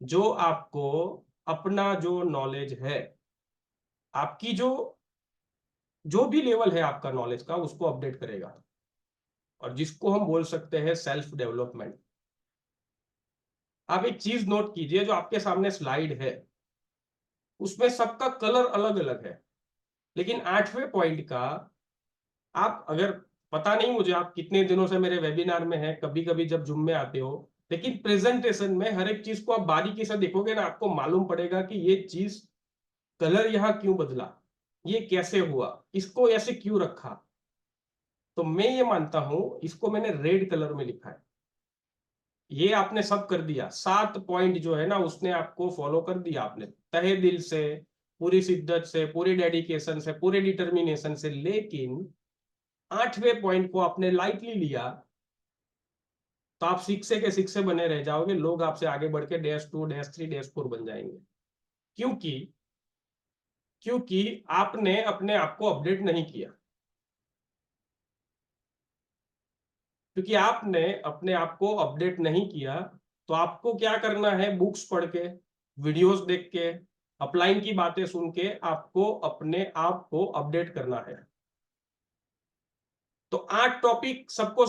जो आपको अपना जो नॉलेज है, आपकी जो भी लेवल है आपका नॉलेज का, उसको अपडेट करेगा, और जिसको हम बोल सकते हैं सेल्फ डेवलपमेंट। आप एक चीज नोट कीजिए, जो आपके सामने स्लाइड है, उसमें सबका कलर अलग अलग है, लेकिन 8वें पॉइंट का, आप अगर, पता नहीं मुझे आप कितने दिनों से मेरे वेबिनार में हैं, कभी कभी जब जुम में आते हो, लेकिन प्रेजेंटेशन में हर एक चीज को आप बारीकी से देखोगे ना, आपको मालूम पड़ेगा कि ये चीज, कलर यहाँ क्यों बदला, ये कैसे हुआ, इसको ऐसे क्यों रखा। तो मैं ये मानता हूं, इसको मैंने रेड कलर में लिखा है। ये आपने सब कर दिया, 7 पॉइंट जो है ना, उसने आपको फॉलो कर दिया, आपने तहे दिल से, पूरी शिद्दत से, पूरी डेडिकेशन से, पूरे डिटर्मिनेशन से। लेकिन 8वें पॉइंट को आपने लाइटली लिया, तो आप 6 के 6 बने रह जाओगे। लोग आपसे आगे बढ़ के -2, -3, -4 बन जाएंगे। क्योंकि क्योंकि आपने अपने आप को अपडेट नहीं किया। क्योंकि आपने अपने आप को अपडेट नहीं किया, तो आपको क्या करना है? बुक्स पढ़ के, वीडियोस देख के, अपलाइन की बातें सुन के आपको अपने आप को अपडेट करना है। तो 8 टॉपिक सबको